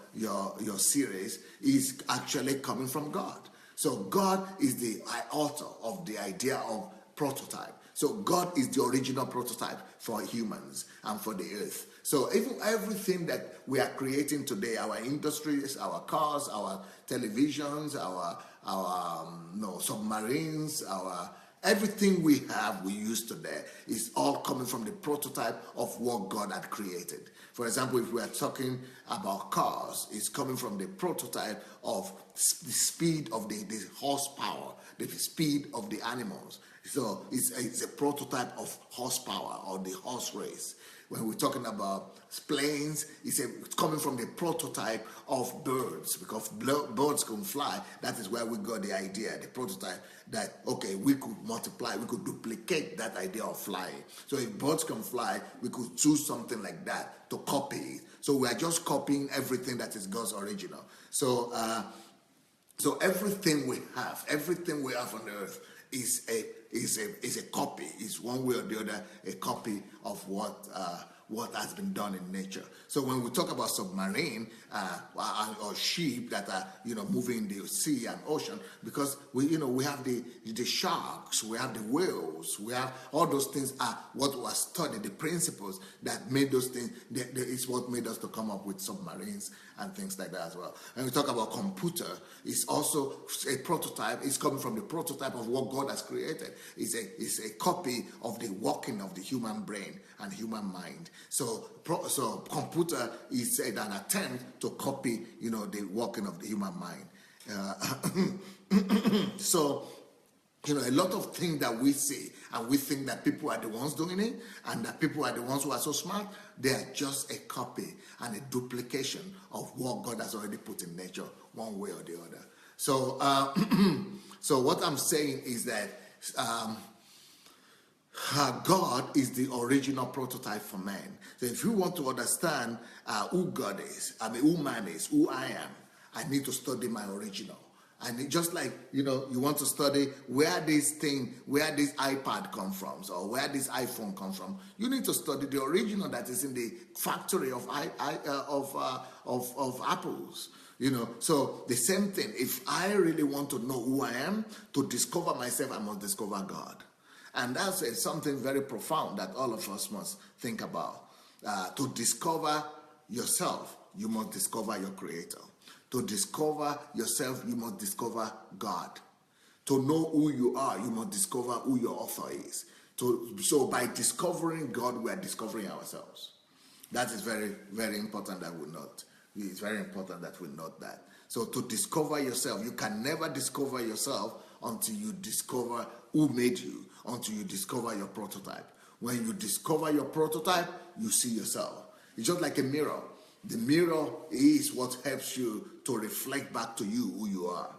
series is actually coming from God. So God is the author of the idea of prototype. So God is the original prototype for humans and for the earth. So even everything that we are creating today, our industries, our cars, our televisions, our submarines, everything we have, we use today, is all coming from the prototype of what God had created. For example, if we are talking about cars, it's coming from the prototype of the speed of the horsepower, the speed of the animals. So it's a prototype of horsepower or the horse race. When we're talking about planes, it's coming from the prototype of birds, because birds can fly. That is where we got the idea, the prototype, that, okay, we could multiply, we could duplicate that idea of flying. So if birds can fly, we could choose something like that to copy it. So we are just copying everything that is God's original. So everything we have on earth is a copy. It's one way or the other a copy of what has been done in nature. So when we talk about submarine or ship that are moving in the sea and ocean, because we have the sharks, we have the whales, we have all those things are what was studied, the principles that made those things. It's what made us to come up with submarines and things like that as well. And we talk about computer, it's also a prototype. It's coming from the prototype of what God has created. It's a copy of the working of the human brain and human mind. So computer is an attempt to copy, the working of the human mind. So, a lot of things that we see and we think that people are the ones doing it and that people are the ones who are so smart, they are just a copy and a duplication of what God has already put in nature, one way or the other. So, so what I'm saying is that God is the original prototype for man. So if you want to understand who God is, who man is, who I am, I need to study my original. And just like, you want to study where this iPad come from, or where this iPhone come from, you need to study the original that is in the factory of apples. So the same thing. If I really want to know who I am, to discover myself, I must discover God. And that's something very profound that all of us must think about. To discover yourself, you must discover your Creator. To discover yourself, you must discover God. To know who you are, you must discover who your author is. So by discovering God, we are discovering ourselves. That is very, very important that we note. It's very important that we note that. So to discover yourself, you can never discover yourself until you discover who made you, until you discover your prototype. When you discover your prototype, you see yourself. It's just like a mirror. The mirror is what helps you to reflect back to you who you are.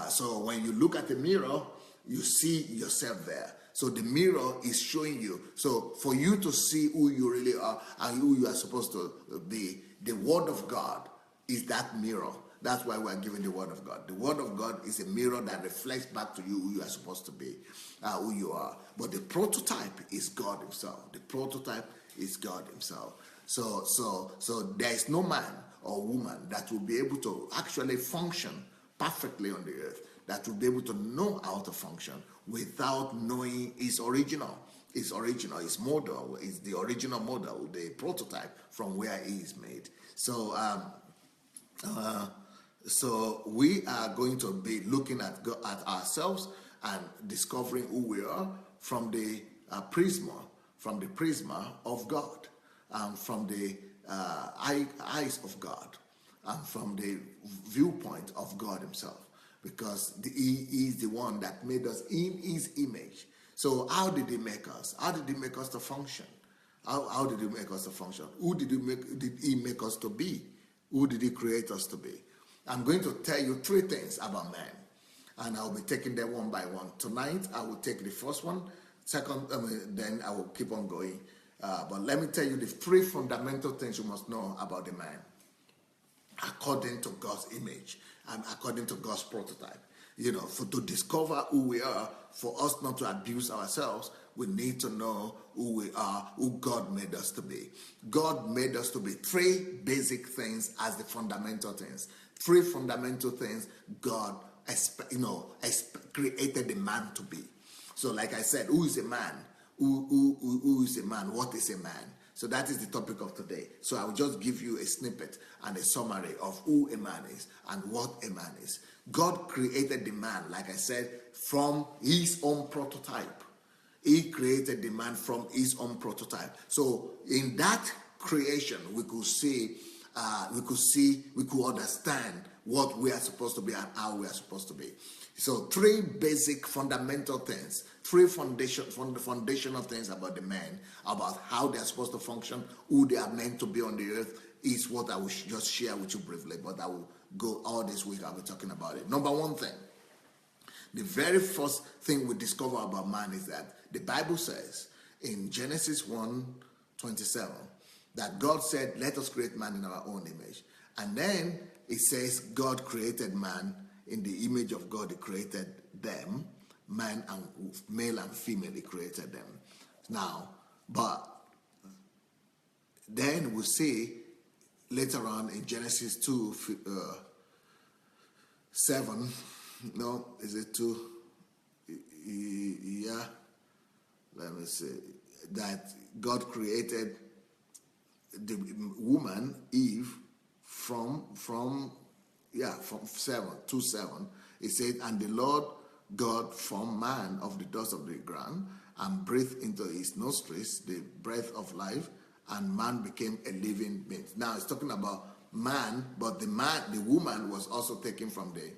So when you look at the mirror, you see yourself there. So the mirror is showing you. So for you to see who you really are and who you are supposed to be, the Word of God is that mirror. That's why we're given the Word of God. The Word of God is a mirror that reflects back to you who you are supposed to be, who you are. But the prototype is God Himself. The prototype is God Himself. So there is no man or woman that will be able to actually function perfectly on the earth, that will be able to know how to function without knowing his original, his model, is the original model, the prototype from where he is made. So we are going to be looking at ourselves and discovering who we are from the prisma of God. From the eyes of God, and from the viewpoint of God Himself, because He is the one that made us in His image. So how did He make us? How did He make us to function? How did He make us to function? Who did He make us to be? Who did He create us to be? I'm going to tell you 3 things about man, and I'll be taking them one by one. Tonight, I will take the first one. Second, then I will keep on going. But let me tell you the 3 fundamental things you must know about the man, according to God's image and according to God's prototype. To discover who we are, for us not to abuse ourselves, we need to know who we are, who God made us to be. God made us to be 3 basic things as the fundamental things. 3 fundamental things God created the man to be. So like I said, who is a man? Who is a man? What is a man? So that is the topic of today. So I will just give you a snippet and a summary of who a man is and what a man is. God created the man, like I said, from his own prototype. He created the man from his own prototype. So in that creation, we could understand what we are supposed to be and how we are supposed to be. So three basic fundamental things, foundational things about the men, about how they are supposed to function, who they are meant to be on the earth, is what I will just share with you briefly, but I will go all this week, I'll be talking about it. Number one thing, the very first thing we discover about man is that the Bible says in Genesis 1:27 that God said, let us create man in our own image. And then it says God created man in the image of God. He created them, man and male and female, he created them. Now, but then we'll see later on in Genesis 2:7, no, is it 2? Yeah, let me see, that God created the woman, Eve, from 2:7. It said, and the Lord God formed man of the dust of the ground and breathed into his nostrils the breath of life, and man became a living being. Now it's talking about man, but the woman was also taken from the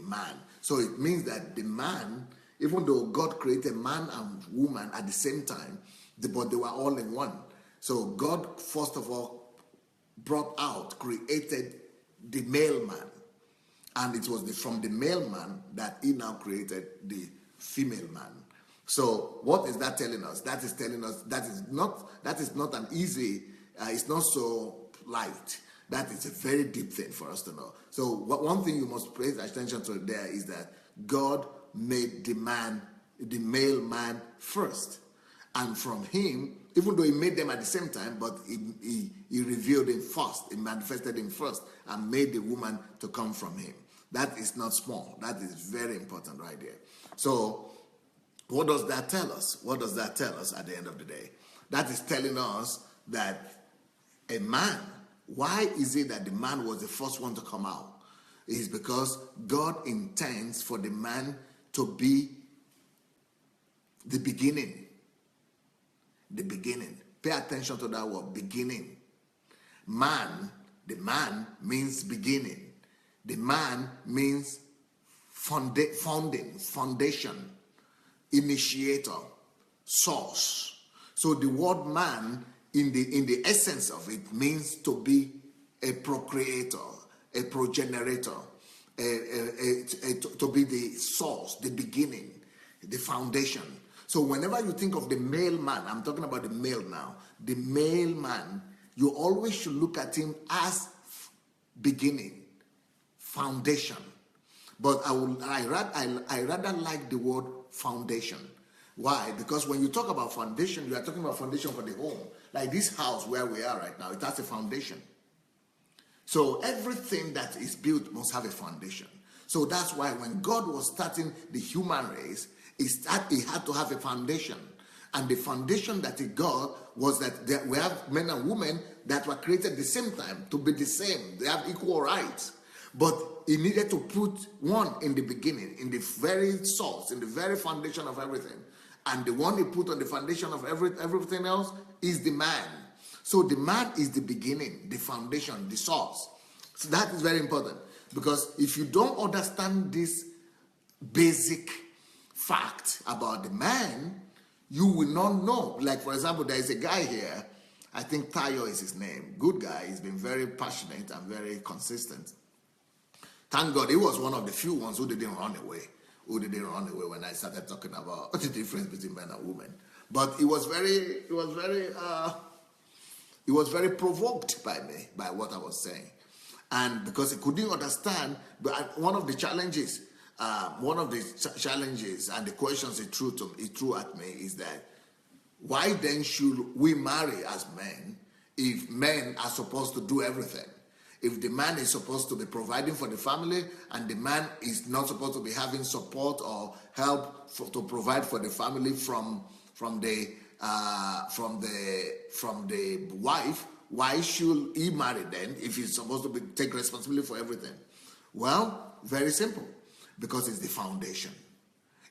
man. So it means that the man, even though God created man and woman at the same time, but they were all in one. So God, first of all, created the male man. And it was from the male man that he now created the female man. So what is that telling us? That is telling us that is not an easy, it's not so light. That is a very deep thing for us to know. So one thing you must pay attention to there is that God made the male man first. And from him, even though he made them at the same time, but he revealed him first, he manifested him first, and made the woman to come from him. That is not small. That is very important right there. So what does that tell us? What does that tell us at the end of the day? That is telling us that a man, why is it that the man was the first one to come out? It is because God intends for the man to be the beginning. The beginning. Pay attention to that word, beginning. Man, the man means beginning. The man means foundation, initiator, source. So the word man, in the essence of it, means to be a procreator, a progenerator, to be the source, the beginning, the foundation. So whenever you think of the male man, I'm talking about the male now, the male man, you always should look at him as beginning, foundation. But I rather like the word foundation. Why? Because when you talk about foundation, you are talking about foundation for the home. Like this house where we are right now, it has a foundation. So everything that is built must have a foundation. So that's why when God was starting the human race, he had to have a foundation. And the foundation that he got was that we have men and women that were created at the same time to be the same. They have equal rights. But he needed to put one in the beginning, in the very source, in the very foundation of everything. And the one he put on the foundation of everything else is the man. So the man is the beginning, the foundation, the source. So that is very important. Because if you don't understand this basic fact about the man, you will not know. Like, for example, there is a guy here, I think Tayo is his name. Good guy. He's been very passionate and very consistent. Thank God he was one of the few ones who didn't run away. When I started talking about the difference between men and women. But he was very provoked by me, by what I was saying. And because he couldn't understand, but one of the challenges and the questions he threw at me is that, why then should we marry as men if men are supposed to do everything? If the man is supposed to be providing for the family, and the man is not supposed to be having support or help to provide for the family from the wife, why should he marry then if he's supposed to take responsibility for everything? Well, very simple, because it's the foundation.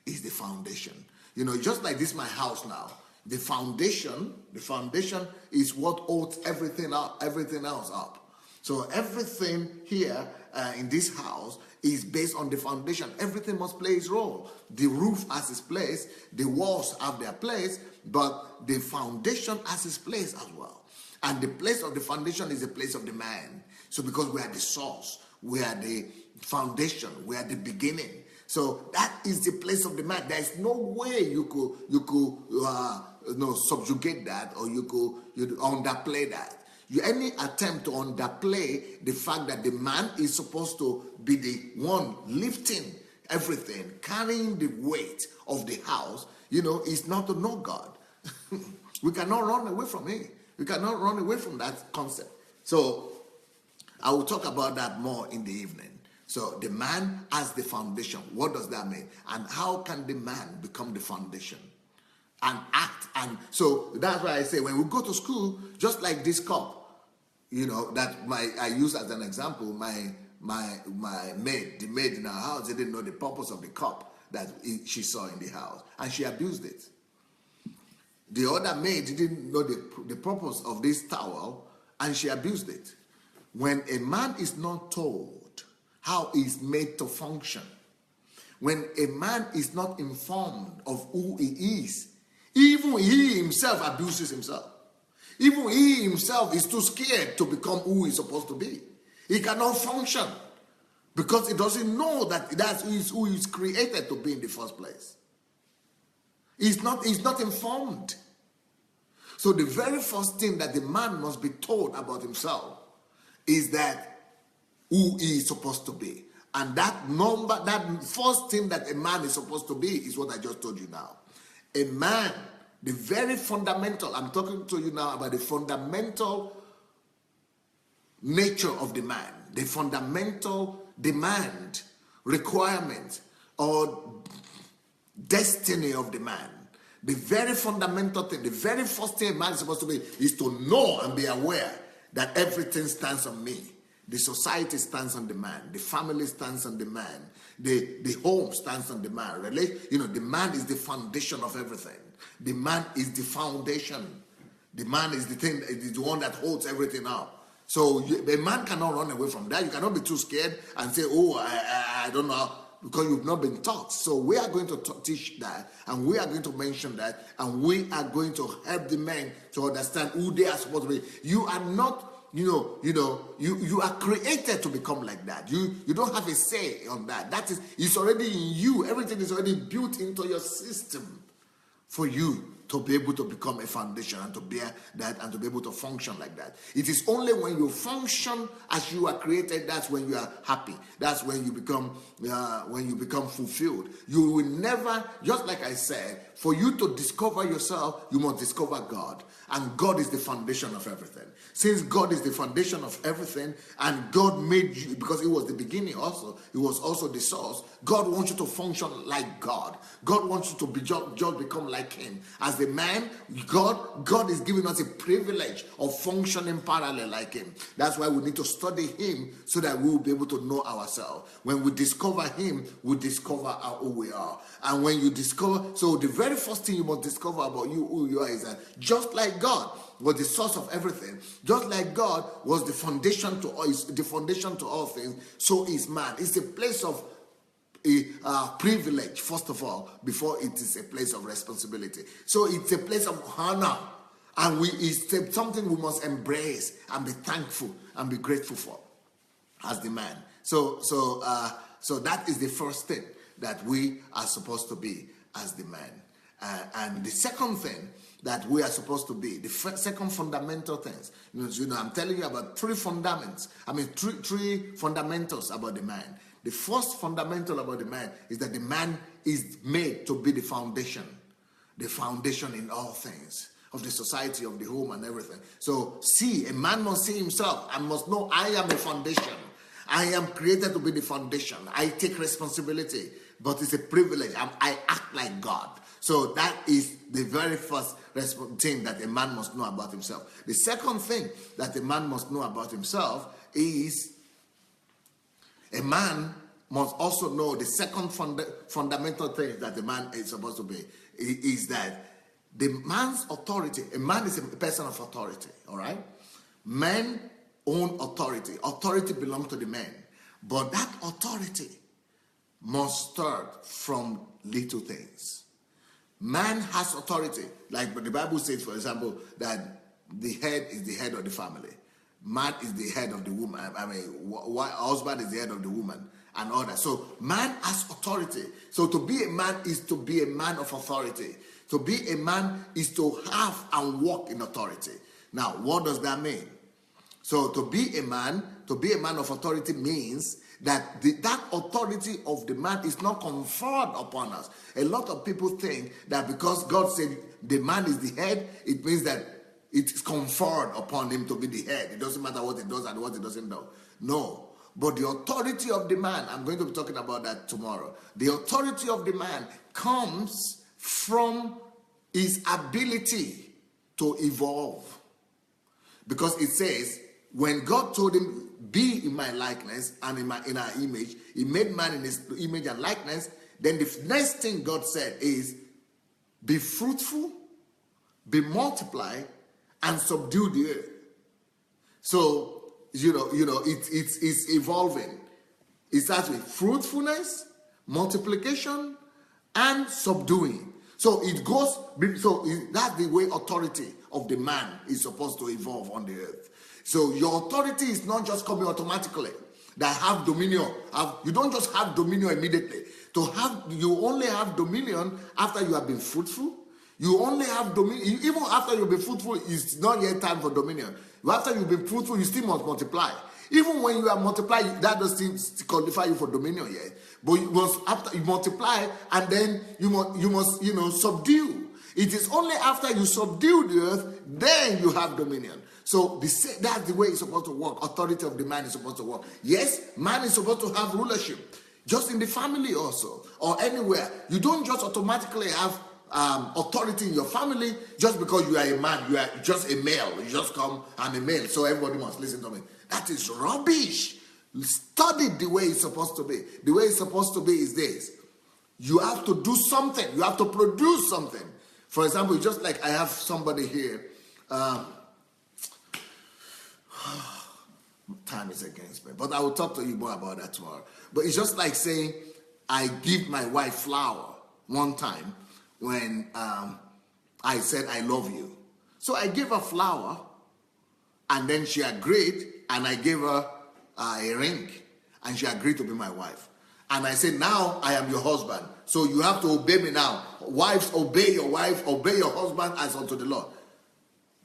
It's the foundation. Just like this, my house now. The foundation is what holds everything else up. So everything here in this house is based on the foundation. Everything must play its role. The roof has its place, the walls have their place, but the foundation has its place as well. And the place of the foundation is the place of the man. So because we are the source, we are the foundation, we are the beginning. So that is the place of the man. There is no way you could subjugate that, or you could underplay that. Any attempt to underplay the fact that the man is supposed to be the one lifting everything, carrying the weight of the house, is not to know God. We cannot run away from it. We cannot run away from that concept. So I will talk about that more in the evening. So the man as the foundation. What does that mean? And how can the man become the foundation? And act. And so that's why I say, when we go to school, just like this cup, that I use as an example, my maid, the maid in our house, didn't know the purpose of the cup that she saw in the house, and she abused it. The other maid didn't know the purpose of this towel, and she abused it. When a man is not told how he is made to function, when a man is not informed of who he is, even he himself abuses himself. Even he himself is too scared to become who he's supposed to be. He cannot function because he doesn't know that that's who he's created to be in the first place. He's not informed. So the very first thing that the man must be told about himself is that who he is supposed to be. And that first thing that a man is supposed to be is what I just told you now. A man, the very fundamental, I'm talking to you now about the fundamental nature of the man, the fundamental demand, requirement, or destiny of the man. The very fundamental thing, the very first thing a man is supposed to be is to know and be aware that everything stands on me. The society stands on the man. The family stands on the man. The home stands on the man. The man is the foundation of everything. The man is the foundation. The man is the one that holds everything up. So a man cannot run away from that. You cannot be too scared and say, I don't know, because you've not been taught. So we are going to teach that, and we are going to mention that, and we are going to help the men to understand who they are supposed to be. You are not, you are created to become like that. You don't have a say on that. It's already in you. Everything is already built into your system for you to be able to become a foundation and to bear that and to be able to function like that. It is only when you function as you are created, that's when you are happy. That's when you become fulfilled. You will never, just like I said, for you to discover yourself, you must discover God. And God is the foundation of everything. Since God is the foundation of everything, and God made you, because it was the beginning also, it was also the source, God wants you to function like God. God wants you to just become like Him. As the man, God is giving us a privilege of functioning parallel like Him. That's why we need to study Him so that we will be able to know ourselves. When we discover Him, we discover who we are. And when you discover, so the very first thing you must discover about you, who you are, is that just like God was the source of everything, just like God was the foundation to all things, so is man. It's a place of privilege, first of all, before it is a place of responsibility. So it's a place of honor, and it's something we must embrace and be thankful and be grateful for as the man. So that is the first thing that we are supposed to be as the man. And the second thing that we are supposed to be, the second fundamental things, I'm telling you about three fundamentals about the man. The first fundamental about the man is that the man is made to be the foundation in all things. of the society, of the home and everything. So a man must see himself and must know, I am a foundation. I am created to be the foundation. I take responsibility, but it's a privilege. I act like God. So that is the very first thing that a man must know about himself. The second thing that a man must know about himself is a man must also know the second fundamental thing that the man is supposed to be, is that the man's authority, a man is a person of authority, all right? Men own authority. Authority belongs to the men. But that authority must start from little things. Man has authority. Like the Bible says, for example, that the head is the head of the family. Man is the head of the woman. Husband is the head of the woman and all that. So man has authority. So to be a man is to be a man of authority. To be a man is to have and walk in authority. Now, what does that mean? So to be a man of authority means that that authority of the man is not conferred upon us. A lot of people think that because God said the man is the head, it means that it is conferred upon him to be the head. It doesn't matter what he does and what he doesn't do. No. But the authority of the man, I'm going to be talking about that tomorrow. The authority of the man comes from his ability to evolve. Because it says, when God told him, be in my likeness and in our image, he made man in his image and likeness. Then the next thing God said is, be fruitful, be multiply, and subdue the earth. So, it's evolving. It starts with fruitfulness, multiplication, and subduing. So it goes, that's the way authority of the man is supposed to evolve on the earth. So your authority is not just coming automatically. That have dominion. You don't just have dominion immediately. You only have dominion after you have been fruitful. You only have dominion. Even after you've been fruitful, it's not yet time for dominion. After you've been fruitful, you still must multiply. Even when you are multiplying, that doesn't qualify you for dominion yet. But after you multiply, and then you must subdue. It is only after you subdue the earth, then you have dominion. So that's the way it's supposed to work. Authority of the man is supposed to work. Yes, man is supposed to have rulership. Just in the family also, or anywhere. You don't just automatically have authority in your family just because you are a man. You are just a male. You just come, I'm a male, so everybody must listen to me. That is rubbish. Study the way it's supposed to be. The way it's supposed to be is this. You have to do something. You have to produce something. For example, just like I have somebody here. Time is against me. But I will talk to you more about that tomorrow. But it's just like saying, I give my wife flour one time when I said, I love you. So I gave her flour, and then she agreed, and I gave her a ring, and she agreed to be my wife. And I said, now I am your husband, so you have to obey me now. Wives, obey your wife, obey your husband as unto the Lord.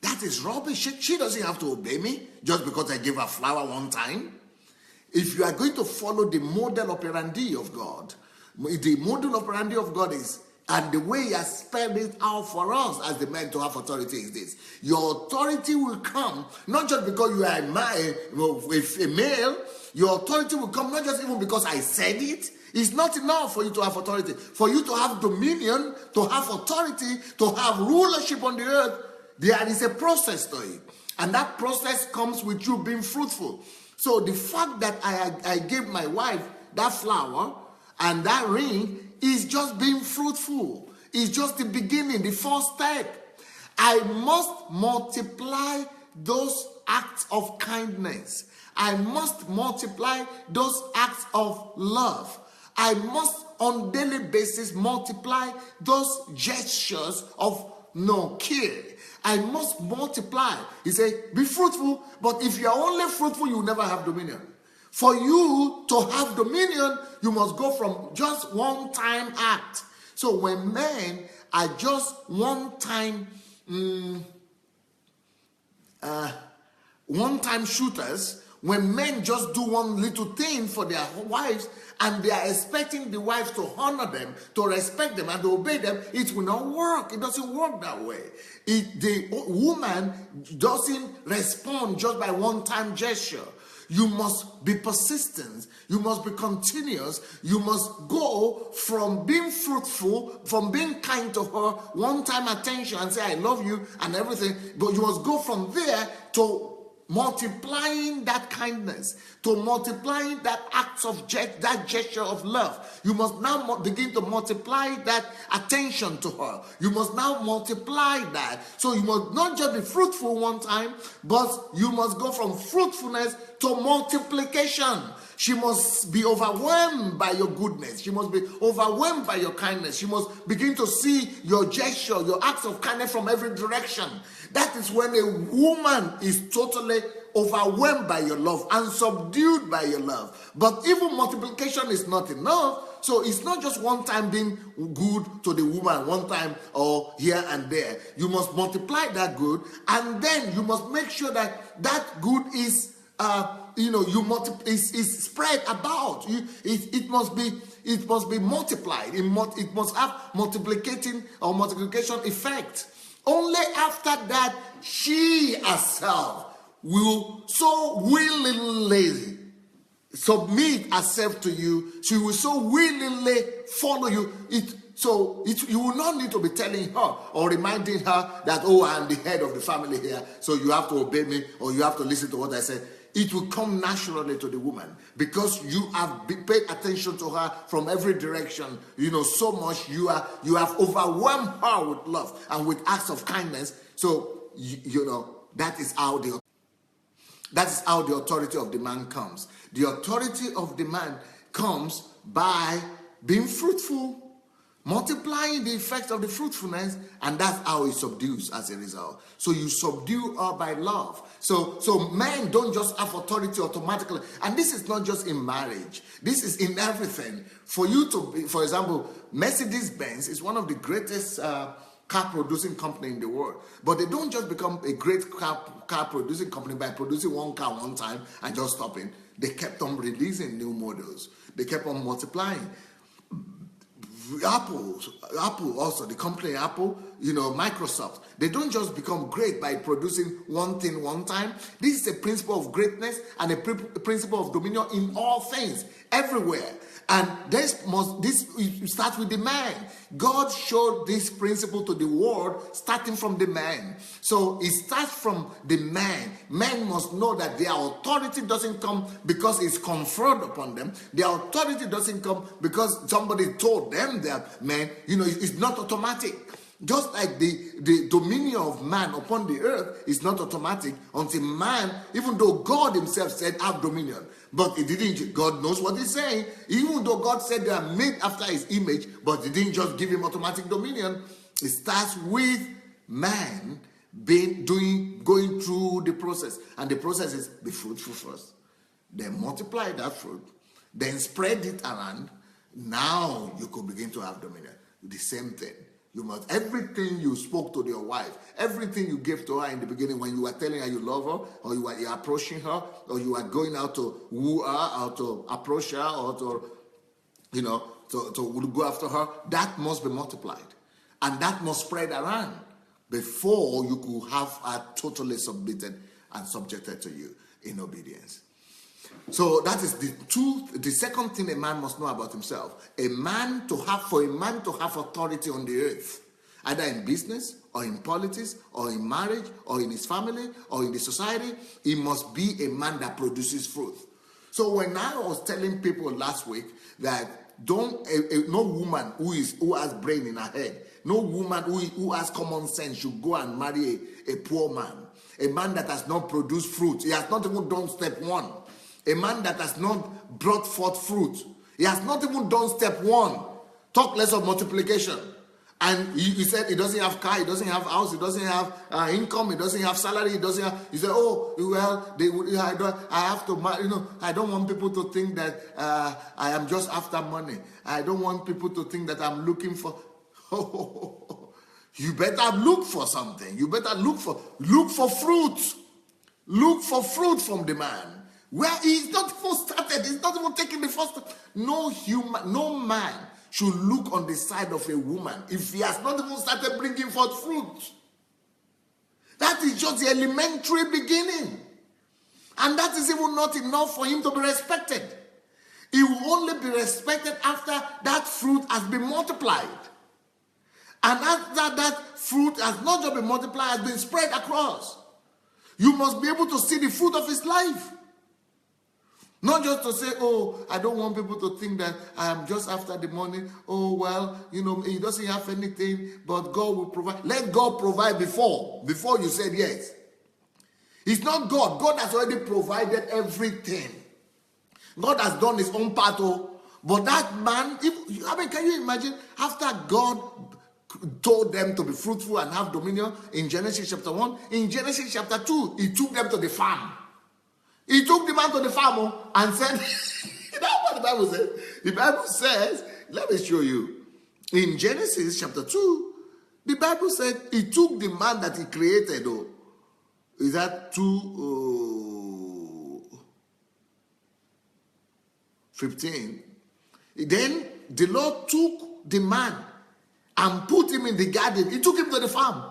That is rubbish. She doesn't have to obey me just because I gave her flour one time. If you are going to follow the model operandi of God, the model operandi of God is, and the way he has spelled it out for us as the men to have authority is this. Your authority will come, not just because you are a male, your authority will come not just even because I said it. It's not enough for you to have authority. For you to have dominion, to have authority, to have rulership on the earth, there is a process to it. And that process comes with you being fruitful. So the fact that I gave my wife that flower and that ring is just being fruitful. It's just the beginning, the first step. I must multiply those acts of kindness. I must multiply those acts of love. I must on daily basis multiply those gestures of care. I must multiply. He said, be fruitful, but if you are only fruitful, you will never have dominion. For you to have dominion, you must go from just one-time act. So when men are just one-time shooters, when men just do one little thing for their wives and they are expecting the wives to honor them, to respect them, and to obey them, it will not work. It doesn't work that way. The woman doesn't respond just by one-time gesture. You must be persistent. You must be continuous. You must go from being fruitful, from being kind to her, one-time attention and say, I love you and everything. But you must go from there to multiplying that kindness, to multiplying that acts of that gesture of love. You must now begin to multiply that attention to her. You must now multiply that. So you must not just be fruitful one time, but you must go from fruitfulness to multiplication. She must be overwhelmed by your goodness. She must be overwhelmed by your kindness. She must begin to see your gesture, your acts of kindness from every direction. That is when a woman is totally overwhelmed by your love and subdued by your love. But even multiplication is not enough. So it's not just one time being good to the woman, one time or here and there. You must multiply that good, and then you must make sure that that good is is spread about. It must be multiplied. It must have multiplication effect. Only after that, she herself will so willingly submit herself to you. She will so willingly follow you. You will not need to be telling her or reminding her that, oh, I am the head of the family here, so you have to obey me or you have to listen to what I said. It will come naturally to the woman because you have paid attention to her from every direction. So much you have overwhelmed her with love and with acts of kindness. So that is how the authority of the man comes. The authority of the man comes by being fruitful, multiplying the effects of the fruitfulness, and that's how it subdues as a result. So you subdue her by love. So men don't just have authority automatically. And this is not just in marriage. This is in everything. For you to be, for example, Mercedes-Benz is one of the greatest car producing company in the world. But they don't just become a great car producing company by producing one car one time and just stopping. They kept on releasing new models. They kept on multiplying. Apple also, the company Apple, Microsoft, they don't just become great by producing one thing one time. This is a principle of greatness and a principle of dominion in all things, everywhere. And this starts with the man. God showed this principle to the world starting from the man. So it starts from the man. Men must know that their authority doesn't come because it's conferred upon them. Their authority doesn't come because somebody told them that men, it's not automatic. Just like the dominion of man upon the earth is not automatic until man, even though God himself said have dominion. But it didn't. God knows what he's saying. Even though God said they are made after his image, but he didn't just give him automatic dominion. It starts with man going through the process. And the process is be fruitful first. Then multiply that fruit. Then spread it around. Now you could begin to have dominion. The same thing. You must, everything you spoke to your wife, everything you gave to her in the beginning when you were telling her you love her, or you are approaching her, or you are going out to woo her, or to approach her, or to go after her, that must be multiplied. And that must spread around before you could have her totally submitted and subjected to you in obedience. So that is the second thing a man must know about himself. For a man to have authority on the earth, either in business or in politics or in marriage or in his family or in the society, he must be a man that produces fruit. So when I was telling people last week that no woman who has brain in her head, no woman who has common sense should go and marry a poor man, a man that has not produced fruit. He has not even done step one. A man that has not brought forth fruit. He has not even done step one. Talk less of multiplication. And he said he doesn't have car, he doesn't have house, he doesn't have income, he doesn't have salary, he said, oh, well, I have to, I don't want people to think that I am just after money. I don't want people to think that I'm looking for, you better look for something. You better look for fruit. Look for fruit from the man. Where he's not even started, he's not even taking the first step. No man should look on the side of a woman if he has not even started bringing forth fruit. That is just the elementary beginning. And that is even not enough for him to be respected. He will only be respected after that fruit has been multiplied. And after that fruit has not just been multiplied, has been spread across. You must be able to see the fruit of his life. Not just to say, oh, I don't want people to think that I'm just after the money. Oh, well, he doesn't have anything, but God will provide. Let God provide before you said yes. It's not God. God has already provided everything. God has done his own part. But that man, can you imagine, after God told them to be fruitful and have dominion in Genesis chapter 1, in Genesis chapter 2, he took them to the farm. He took the man to the farm and said, that's what the Bible says. The Bible says, let me show you. In Genesis chapter 2, the Bible said he took the man that he created. Is that 2:15? Then the Lord took the man and put him in the garden. He took him to the farm.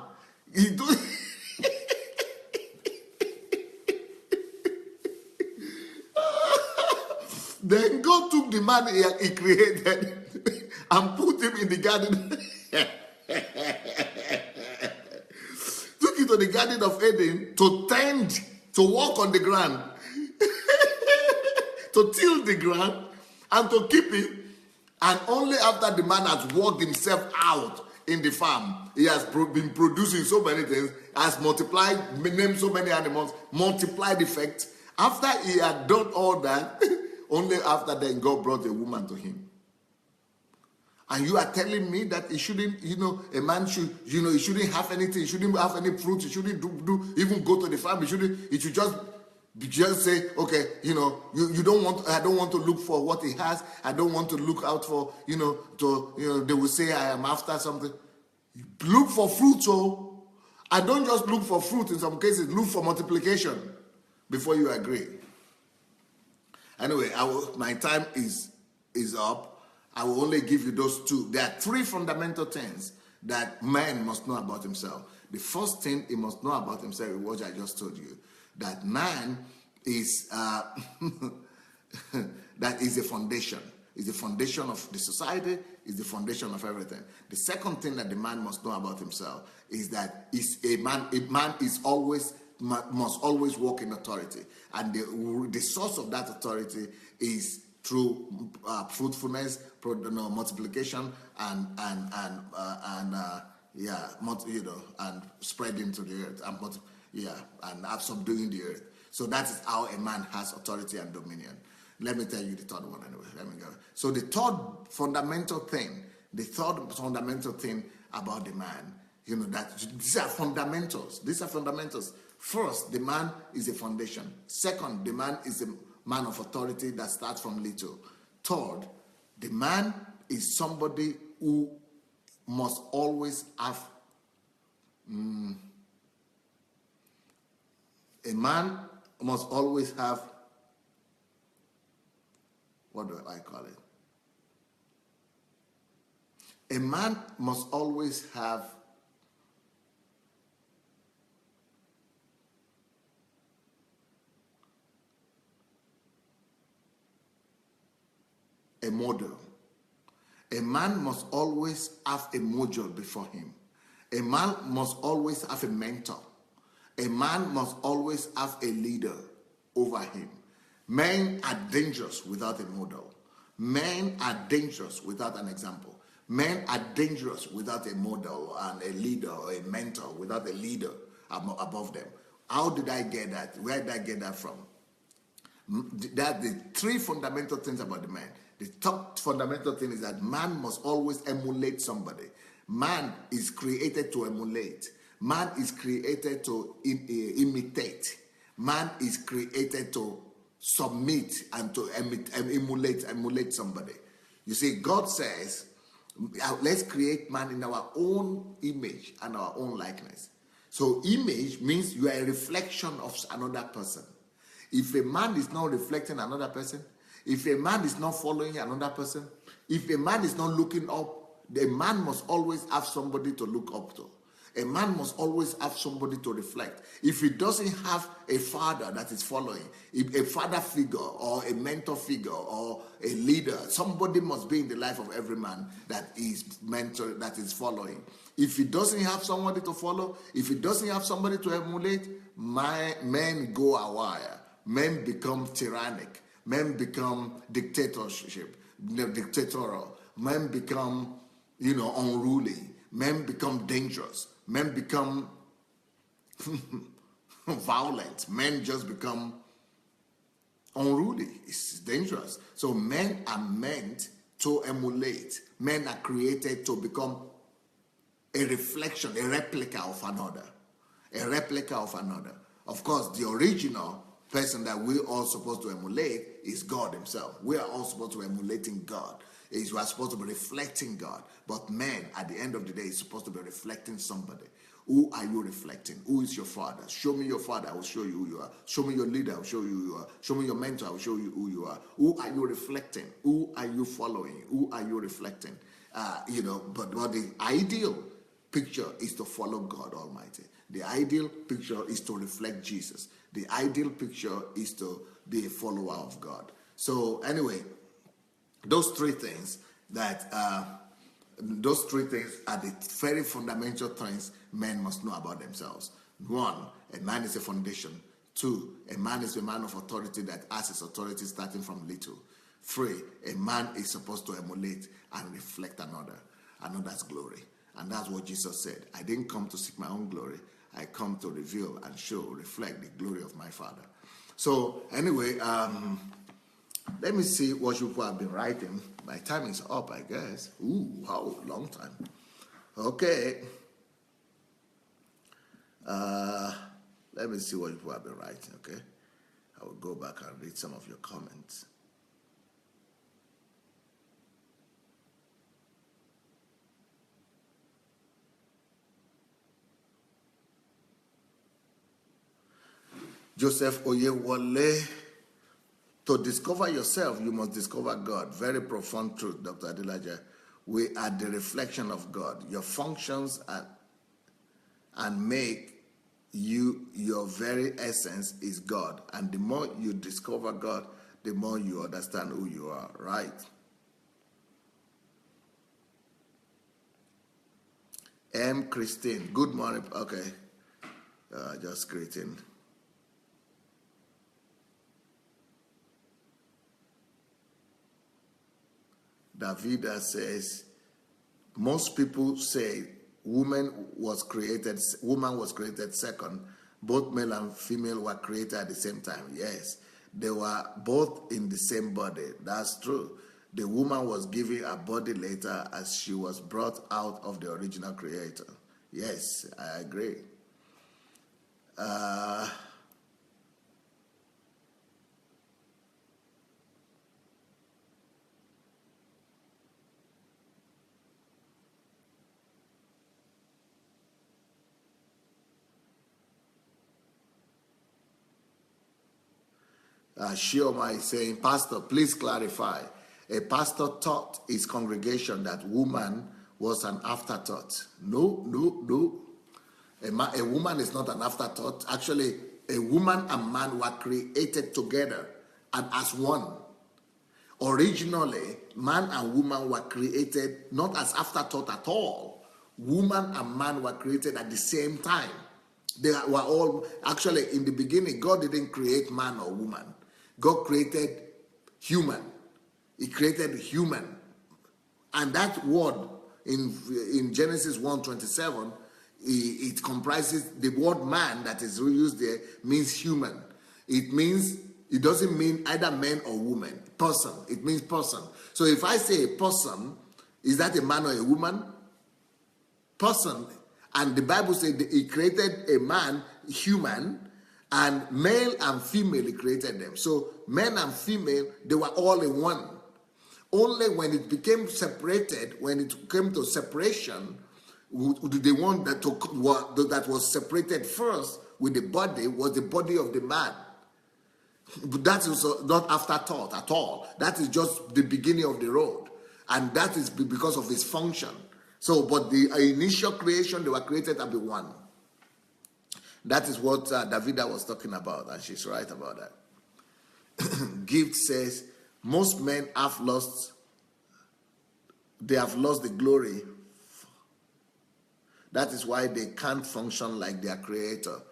Then God took the man he created and put him in the garden. Took him to the Garden of Eden to tend, to walk on the ground, to till the ground, and to keep it. And only after the man has worked himself out in the farm, he has been producing so many things, has multiplied, named so many animals, multiplied effect. After he had done all that, only after then God brought a woman to him. And you are telling me that he shouldn't, a man should, he shouldn't have anything, he shouldn't have any fruit, he shouldn't even go to the farm, he should just say, okay, you don't want, I don't want to look for what he has, I don't want to look out for, they will say I am after something. Look for fruit, I don't just look for fruit in some cases, look for multiplication before you agree. Anyway, my time is up. I will only give you those two. There are three fundamental things that man must know about himself. The first thing he must know about himself is what I just told you. That man is that is a foundation. Is the foundation of the society, is the foundation of everything. The second thing that the man must know about himself is that a man must always walk in authority. And the source of that authority is through fruitfulness, multiplication, and spreading to the earth, and subduing the earth. So that is how a man has authority and dominion. Let me tell you the third one anyway. Let me go. So the third fundamental thing about the man, that these are fundamentals. First, the man is a foundation. Second, the man is a man of authority that starts from little. Third, the man is somebody who must always have a man must always have, what do I call it? A man must always have a model. A man must always have a model before him. A man must always have a mentor. A man must always have a leader over him. Men are dangerous without a model. Men are dangerous without an example. Men are dangerous without a model and a leader or a mentor, without a leader above them. How did I get that? Where did I get that from? That the three fundamental things about the man. The top fundamental thing is that man must always emulate somebody. Man is created to emulate. Man is created to imitate. Man is created to submit and to emulate somebody. You see, God says, let's create man in our own image and our own likeness. So image means you are a reflection of another person. If a man is not reflecting another person, if a man is not following another person, if a man is not looking up, the man must always have somebody to look up to. A man must always have somebody to reflect. If he doesn't have a father that is following, if a father figure or a mentor figure or a leader, somebody must be in the life of every man that is mentor, that is following. If he doesn't have somebody to follow, if he doesn't have somebody to emulate, men go awry. Men become tyrannic. Men become dictatorial. Men become, unruly. Men become dangerous. Men become violent. Men just become unruly. It's dangerous. So men are meant to emulate. Men are created to become a reflection, a replica of another. A replica of another. Of course, the original person that we're all supposed to emulate is God himself. We are all supposed to be emulating God. We are supposed to be reflecting God. But man, at the end of the day, is supposed to be reflecting somebody. Who are you reflecting? Who is your father? Show me your father, I will show you who you are. Show me your leader, I will show you who you are. Show me your mentor, I will show you who you are. Who are you reflecting? Who are you following? Who are you reflecting? But the ideal picture is to follow God Almighty. The ideal picture is to reflect Jesus. The ideal picture is to be a follower of God. So anyway, those three things are the very fundamental things men must know about themselves. One, a man is a foundation. Two, a man is a man of authority that has his authority starting from little. Three, a man is supposed to emulate and reflect another's glory. And that's what Jesus said. I didn't come to seek my own glory. I come to reveal and reflect the glory of my Father. So anyway, let me see what people have been writing. My time is up, I guess. Ooh, wow, long time. Okay. Let me see what people have been writing, okay? I will go back and read some of your comments. Joseph Oyewole, to discover yourself, you must discover God. Very profound truth, Dr. Adelaja. We are the reflection of God. Your functions and make you, your very essence is God. And the more you discover God, the more you understand who you are, right? M. Christine, good morning. Okay, just greeting. Davida says, most people say woman was created second. Both male and female were created at the same time. Yes, they were both in the same body. That's true. The woman was given a body later as she was brought out of the original creator. Yes, I agree. Shioma is saying, Pastor, please clarify. A pastor taught his congregation that woman was an afterthought. No. A woman is not an afterthought. Actually, a woman and man were created together and as one. Originally, man and woman were created not as afterthought at all. Woman and man were created at the same time. They were all, actually, in the beginning, God didn't create man or woman. God created human. He created human. And that word in Genesis 1:27, it comprises, the word man that is used there means human. It doesn't mean either man or woman. Person. It means person. So if I say a person, is that a man or a woman? Person. And the Bible said that he created a man, human, and male and female, he created them. So men and female, they were all in one. Only when it became separated, when it came to separation, the one that was separated first with the body was the body of the man. But that is not afterthought at all. That is just the beginning of the road. And that is because of its function. So, but the initial creation, they were created to be one. That is what Davida was talking about, and she's right about that. Gift says, most men have lost the glory. That is why they can't function like their creator.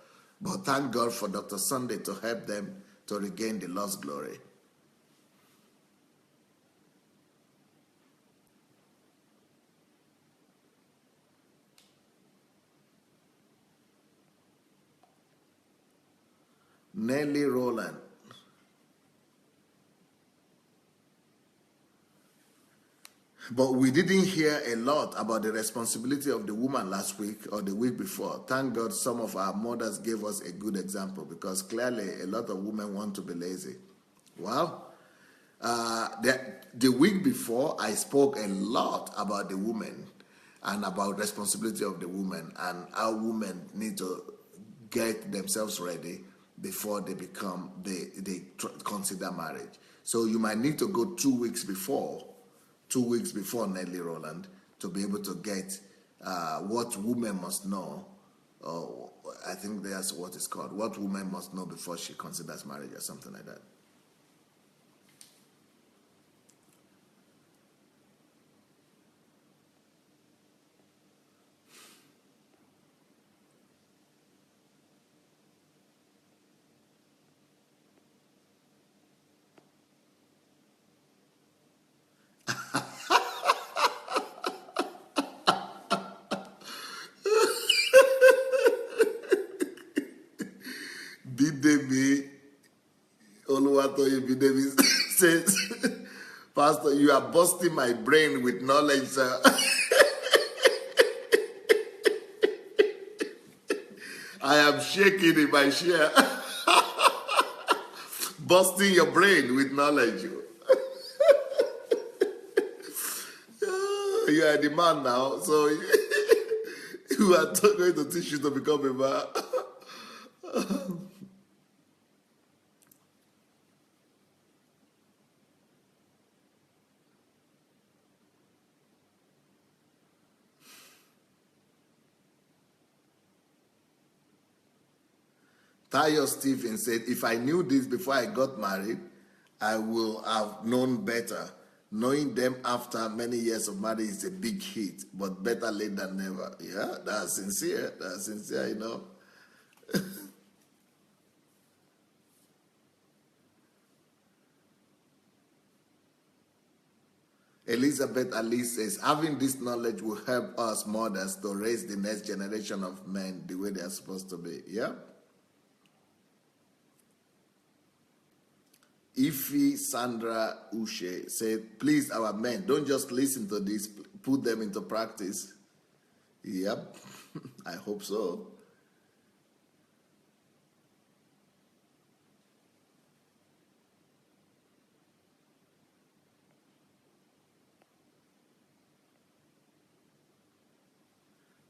But thank God for Dr. Sunday to help them to regain the lost glory. Nelly Rowland. But we didn't hear a lot about the responsibility of the woman last week or the week before. Thank God some of our mothers gave us a good example, because clearly a lot of women want to be lazy. Well, the week before, I spoke a lot about the woman and about responsibility of the woman and how women need to get themselves ready before they consider marriage. So you might need to go 2 weeks before Nelly Rowland to be able to get what women must know. I think that's what it's called. What women must know before she considers marriage or something like that. Bidemi Oluwatoye Bidemi says, Pastor, you are busting my brain with knowledge, sir. I am shaking in my chair. Busting your brain with knowledge. You are the man now, so you are going to teach you to become a man. Tayo Stephen said, if I knew this before I got married, I will have known better. Knowing them after many years of marriage is a big hit, but better late than never. Yeah, that's sincere. That's sincere, you know. Elizabeth Ali says, having this knowledge will help us mothers to raise the next generation of men the way they are supposed to be. Yeah. Ifi Sandra Ushe said, please, our men, don't just listen to this, put them into practice. Yep, I hope so.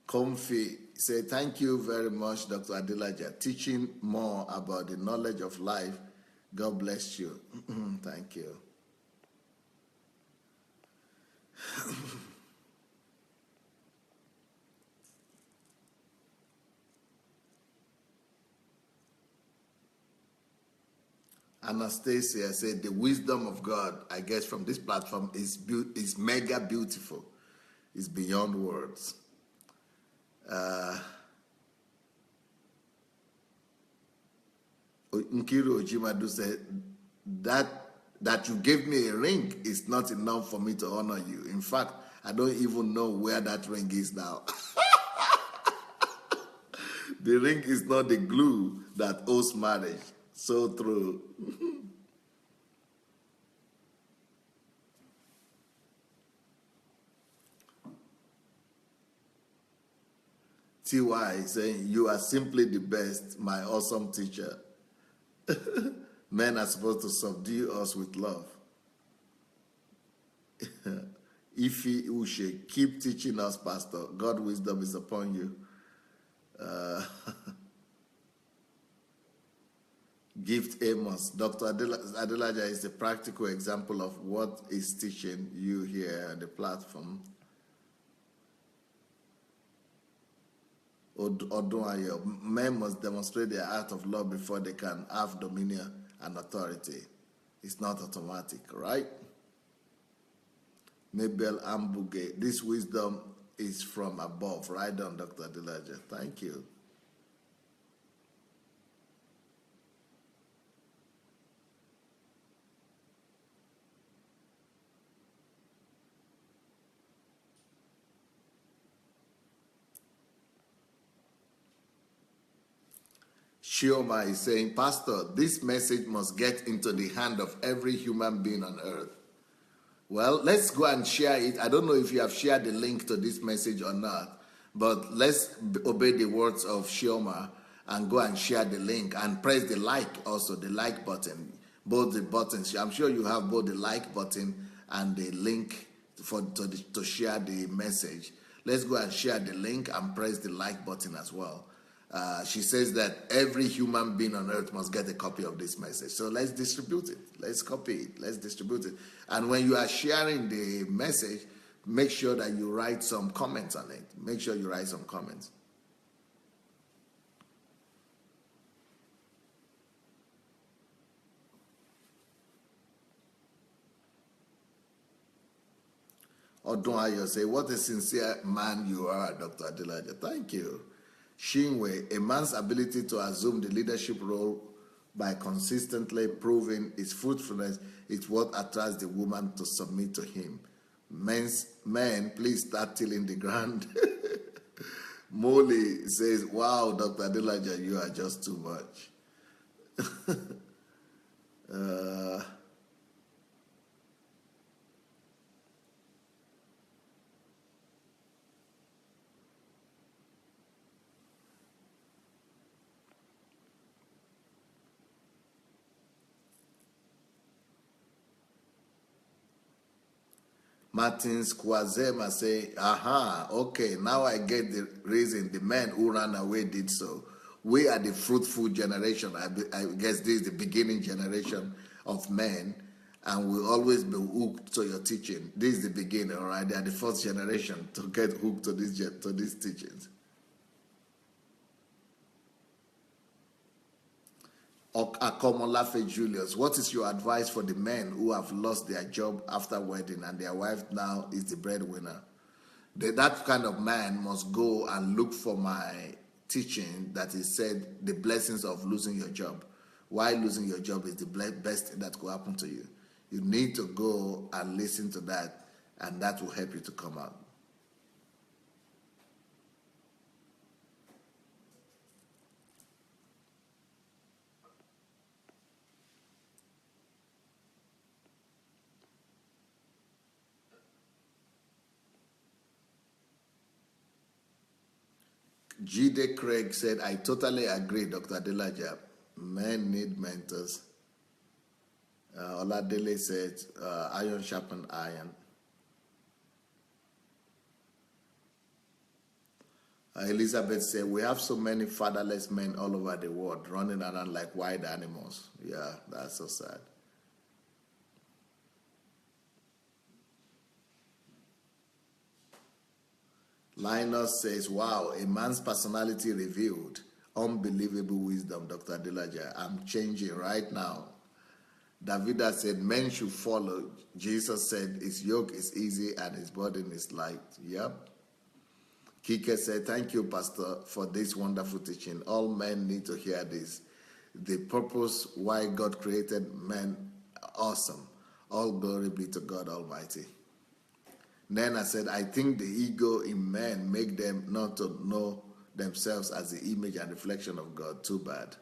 Comfy said, thank you very much, Dr. Adelaja, teaching more about the knowledge of life. God bless you. Thank you. Anastasia said, the wisdom of God, I guess, from this platform is mega beautiful. It's beyond words. Nkiru Ojimadu said, that you gave me a ring is not enough for me to honor you. In fact, I don't even know where that ring is now. The ring is not the glue that holds marriage. So true. TY saying, you are simply the best, my awesome teacher. Men are supposed to subdue us with love. Ifi Ushe, keep teaching us, Pastor. God's wisdom is upon you. Gift Amos. Dr. Adelaja is a practical example of what is teaching you here on the platform. Odunayo, men must demonstrate their act of love before they can have dominion and authority. It's not automatic, right? Mabel Ambuge, this wisdom is from above. Right on, Dr. Adelaja. Thank you. Shioma is saying, Pastor, this message must get into the hand of every human being on earth. Well, let's go and share it. I don't know if you have shared the link to this message or not, but let's obey the words of Shioma and go and share the link and press the like also, the like button, both the buttons. I'm sure you have both the like button and the link to share the message. Let's go and share the link and press the like button as well. She says that every human being on earth must get a copy of this message. So let's distribute it. Let's copy it. Let's distribute it. And when you are sharing the message, make sure that you write some comments on it. Make sure you write some comments. Odunayo say, what a sincere man you are, Dr. Adelaja. Thank you. Shinwe, a man's ability to assume the leadership role by consistently proving his fruitfulness is what attracts the woman to submit to him. Men, please start tilling the ground. Molly says, wow, Dr. Adelaja, you are just too much. Martins Kwazema say, aha, okay, now I get the reason the men who ran away did so. We are the fruitful generation. I guess this is the beginning generation of men, and we'll always be hooked to your teaching. This is the beginning, all right? They are the first generation to get hooked to these teachings. Akomolafe Julius, what is your advice for the men who have lost their job after wedding and their wife now is the breadwinner? That kind of man must go and look for my teaching that is said the blessings of losing your job. Why losing your job is the best thing that could happen to you. You need to go and listen to that, and that will help you to come out. G.D. Craig said, I totally agree, Dr. Adelaja. Men need mentors. Oladele said, iron sharpen iron. Elizabeth said, we have so many fatherless men all over the world running around like wild animals. Yeah, that's so sad. Linus says, wow, a man's personality revealed. Unbelievable wisdom, Dr. Adelaja. I'm changing right now. Davida said, men should follow. Jesus said, his yoke is easy and his burden is light. Yep. Kike said, thank you, Pastor, for this wonderful teaching. All men need to hear this. The purpose why God created men, awesome. All glory be to God Almighty. Nena said, I think the ego in men make them not to know themselves as the image and reflection of God. Too bad.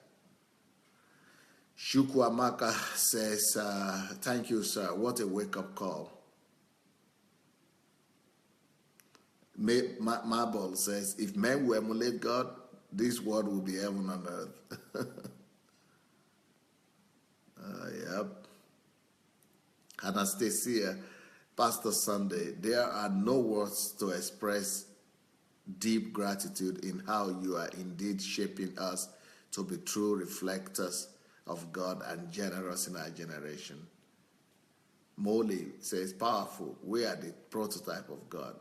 Shukwamaka says, thank you, sir. What a wake-up call. Marble says, if men will emulate God, this world will be heaven on earth. Yep. Anastasia, Pastor Sunday, there are no words to express deep gratitude in how you are indeed shaping us to be true reflectors of God and generous in our generation. Molly says, powerful. We are the prototype of God.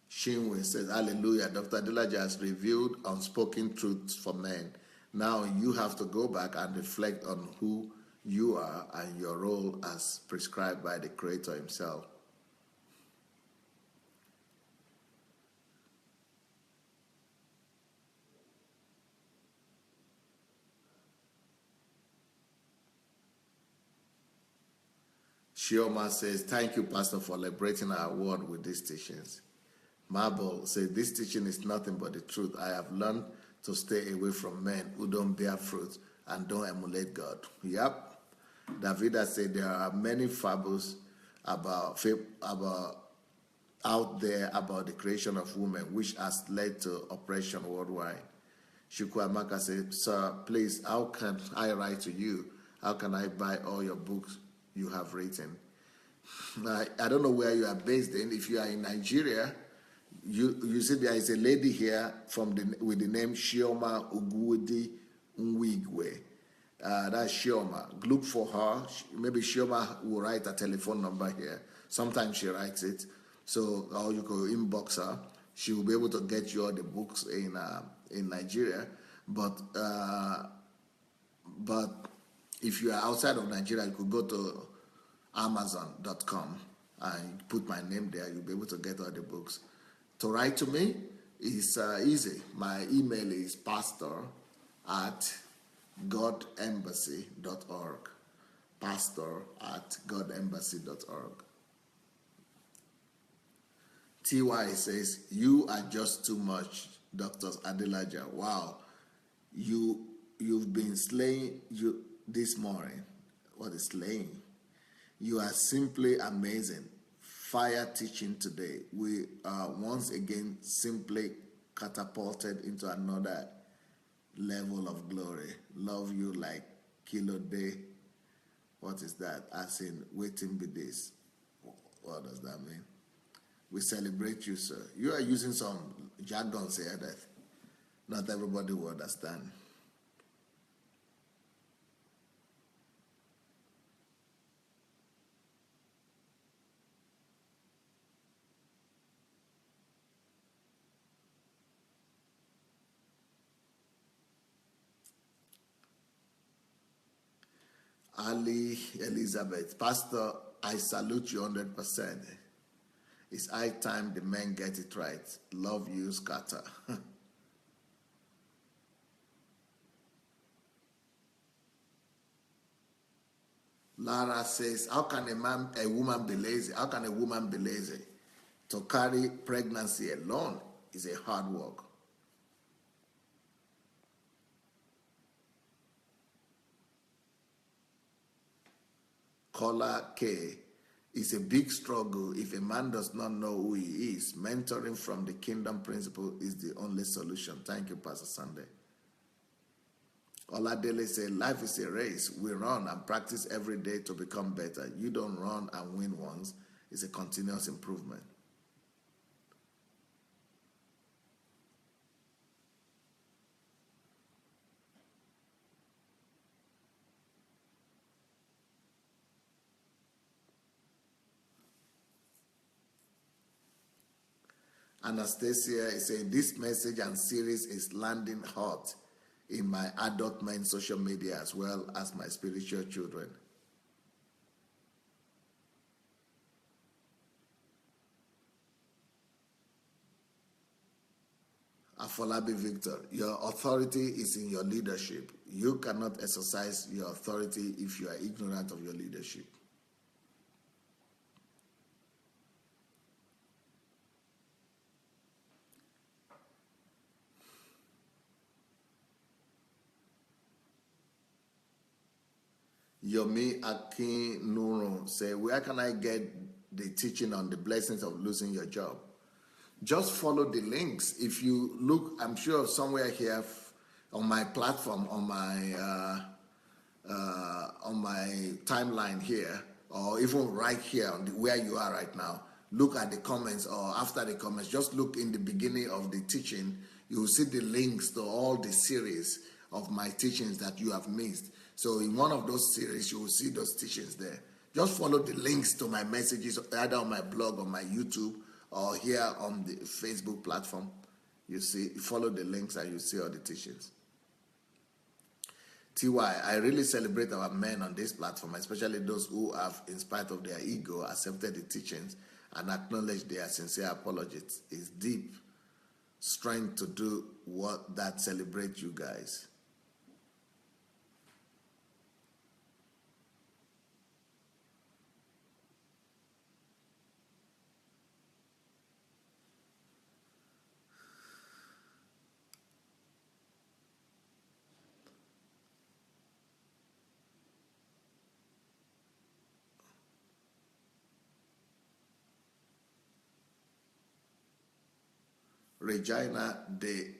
Shinwe says, hallelujah, Dr. Adelaja has revealed unspoken truths for men. Now you have to go back and reflect on who you are and your role as prescribed by the Creator himself. Shioma says, thank you, Pastor, for liberating our world with these teachings. Marble says, this teaching is nothing but the truth. I have learned to stay away from men who don't bear fruit and don't emulate God. Yep. Davida said, there are many fables about out there about the creation of women, which has led to oppression worldwide. Shukwamaka said, sir, please, how can I write to you? How can I buy all your books you have written? I don't know where you are based in. If you are in Nigeria, you see there is a lady here with the name Shioma Ugwudi Nwigwe. That's Shioma. Look for her. Maybe Shioma will write a telephone number here. Sometimes she writes it. So, or you can inbox her. She will be able to get you all the books in Nigeria. But if you are outside of Nigeria, you could go to Amazon.com and put my name there. You'll be able to get all the books. To write to me is easy. My email is pastor@godembassy.org. pastor@godembassy.org. TY says, you are just too much, Dr. Adelaja. Wow. You've been slaying you this morning. What is slaying? You are simply amazing. Fire teaching today. We are once again simply catapulted into another level of glory. Love you like Kilo Day. What is that? As in, waiting be this. What does that mean? We celebrate you, sir. You are using some jargons here that not everybody will understand. Ali Elizabeth, Pastor, I salute you 100%. It's high time the men get it right. Love you, Scatter. Lara says, how can a woman be lazy? How can a woman be lazy? To carry pregnancy alone is a hard work. Caller K, is a big struggle if a man does not know who he is. Mentoring from the kingdom principle is the only solution. Thank you, Pastor Sunday. Oladele said, life is a race. We run and practice every day to become better. You don't run and win once. It's a continuous improvement. Anastasia is saying, this message and series is landing hot in my adult men social media as well as my spiritual children. Afolabi Victor, your authority is in your leadership. You cannot exercise your authority if you are ignorant of your leadership. Yomi Akinuru say, where can I get the teaching on the blessings of losing your job? Just follow the links. If you look, I'm sure somewhere here on my platform, on my timeline here, or even right here on where you are right now, look at the comments, or after the comments, just look in the beginning of the teaching. You will see the links to all the series of my teachings that you have missed. So in one of those series, you will see those teachings there. Just follow the links to my messages, either on my blog, on my YouTube, or here on the Facebook platform. You see, follow the links and you see all the teachings. TY, I really celebrate our men on this platform, especially those who have, in spite of their ego, accepted the teachings and acknowledged their sincere apologies. It's deep strength to do what that celebrates you guys. Regina de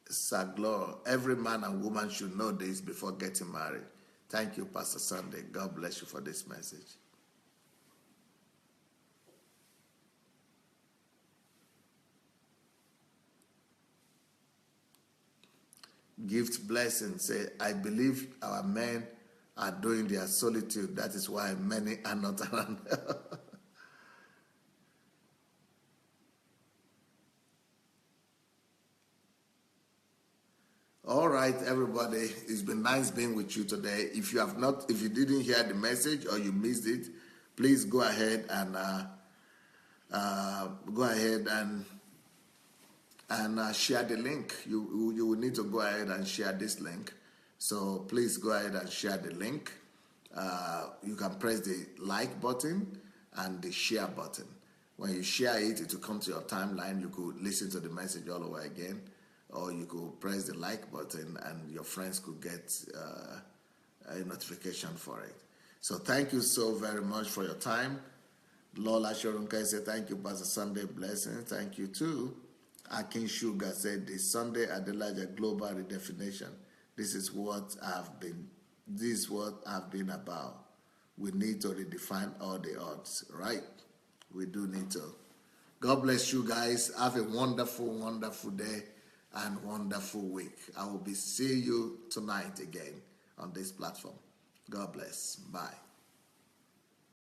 Saglor, every man and woman should know this before getting married. Thank you, Pastor Sunday. God bless you for this message. Gift Blessing say, I believe our men are doing their solitude. That is why many are not around. All right, everybody. It's been nice being with you today. If you didn't hear the message or you missed it, please go ahead and share the link. You will need to go ahead and share this link. So please go ahead and share the link. You can press the like button and the share button. When you share it, it will come to your timeline. You could listen to the message all over again, or you could press the like button and your friends could get a notification for it. So thank you so very much for your time. Lola Shorunkai said, thank you, Pastor Sunday. Blessing. Thank you too. Akin Sugar said, the Sunday Adelaja Global Redefinition. This is what I've been about. We need to redefine all the odds, right? We do need to. God bless you guys. Have a wonderful, wonderful day and wonderful week. I will be seeing you tonight again on this platform. God bless. Bye.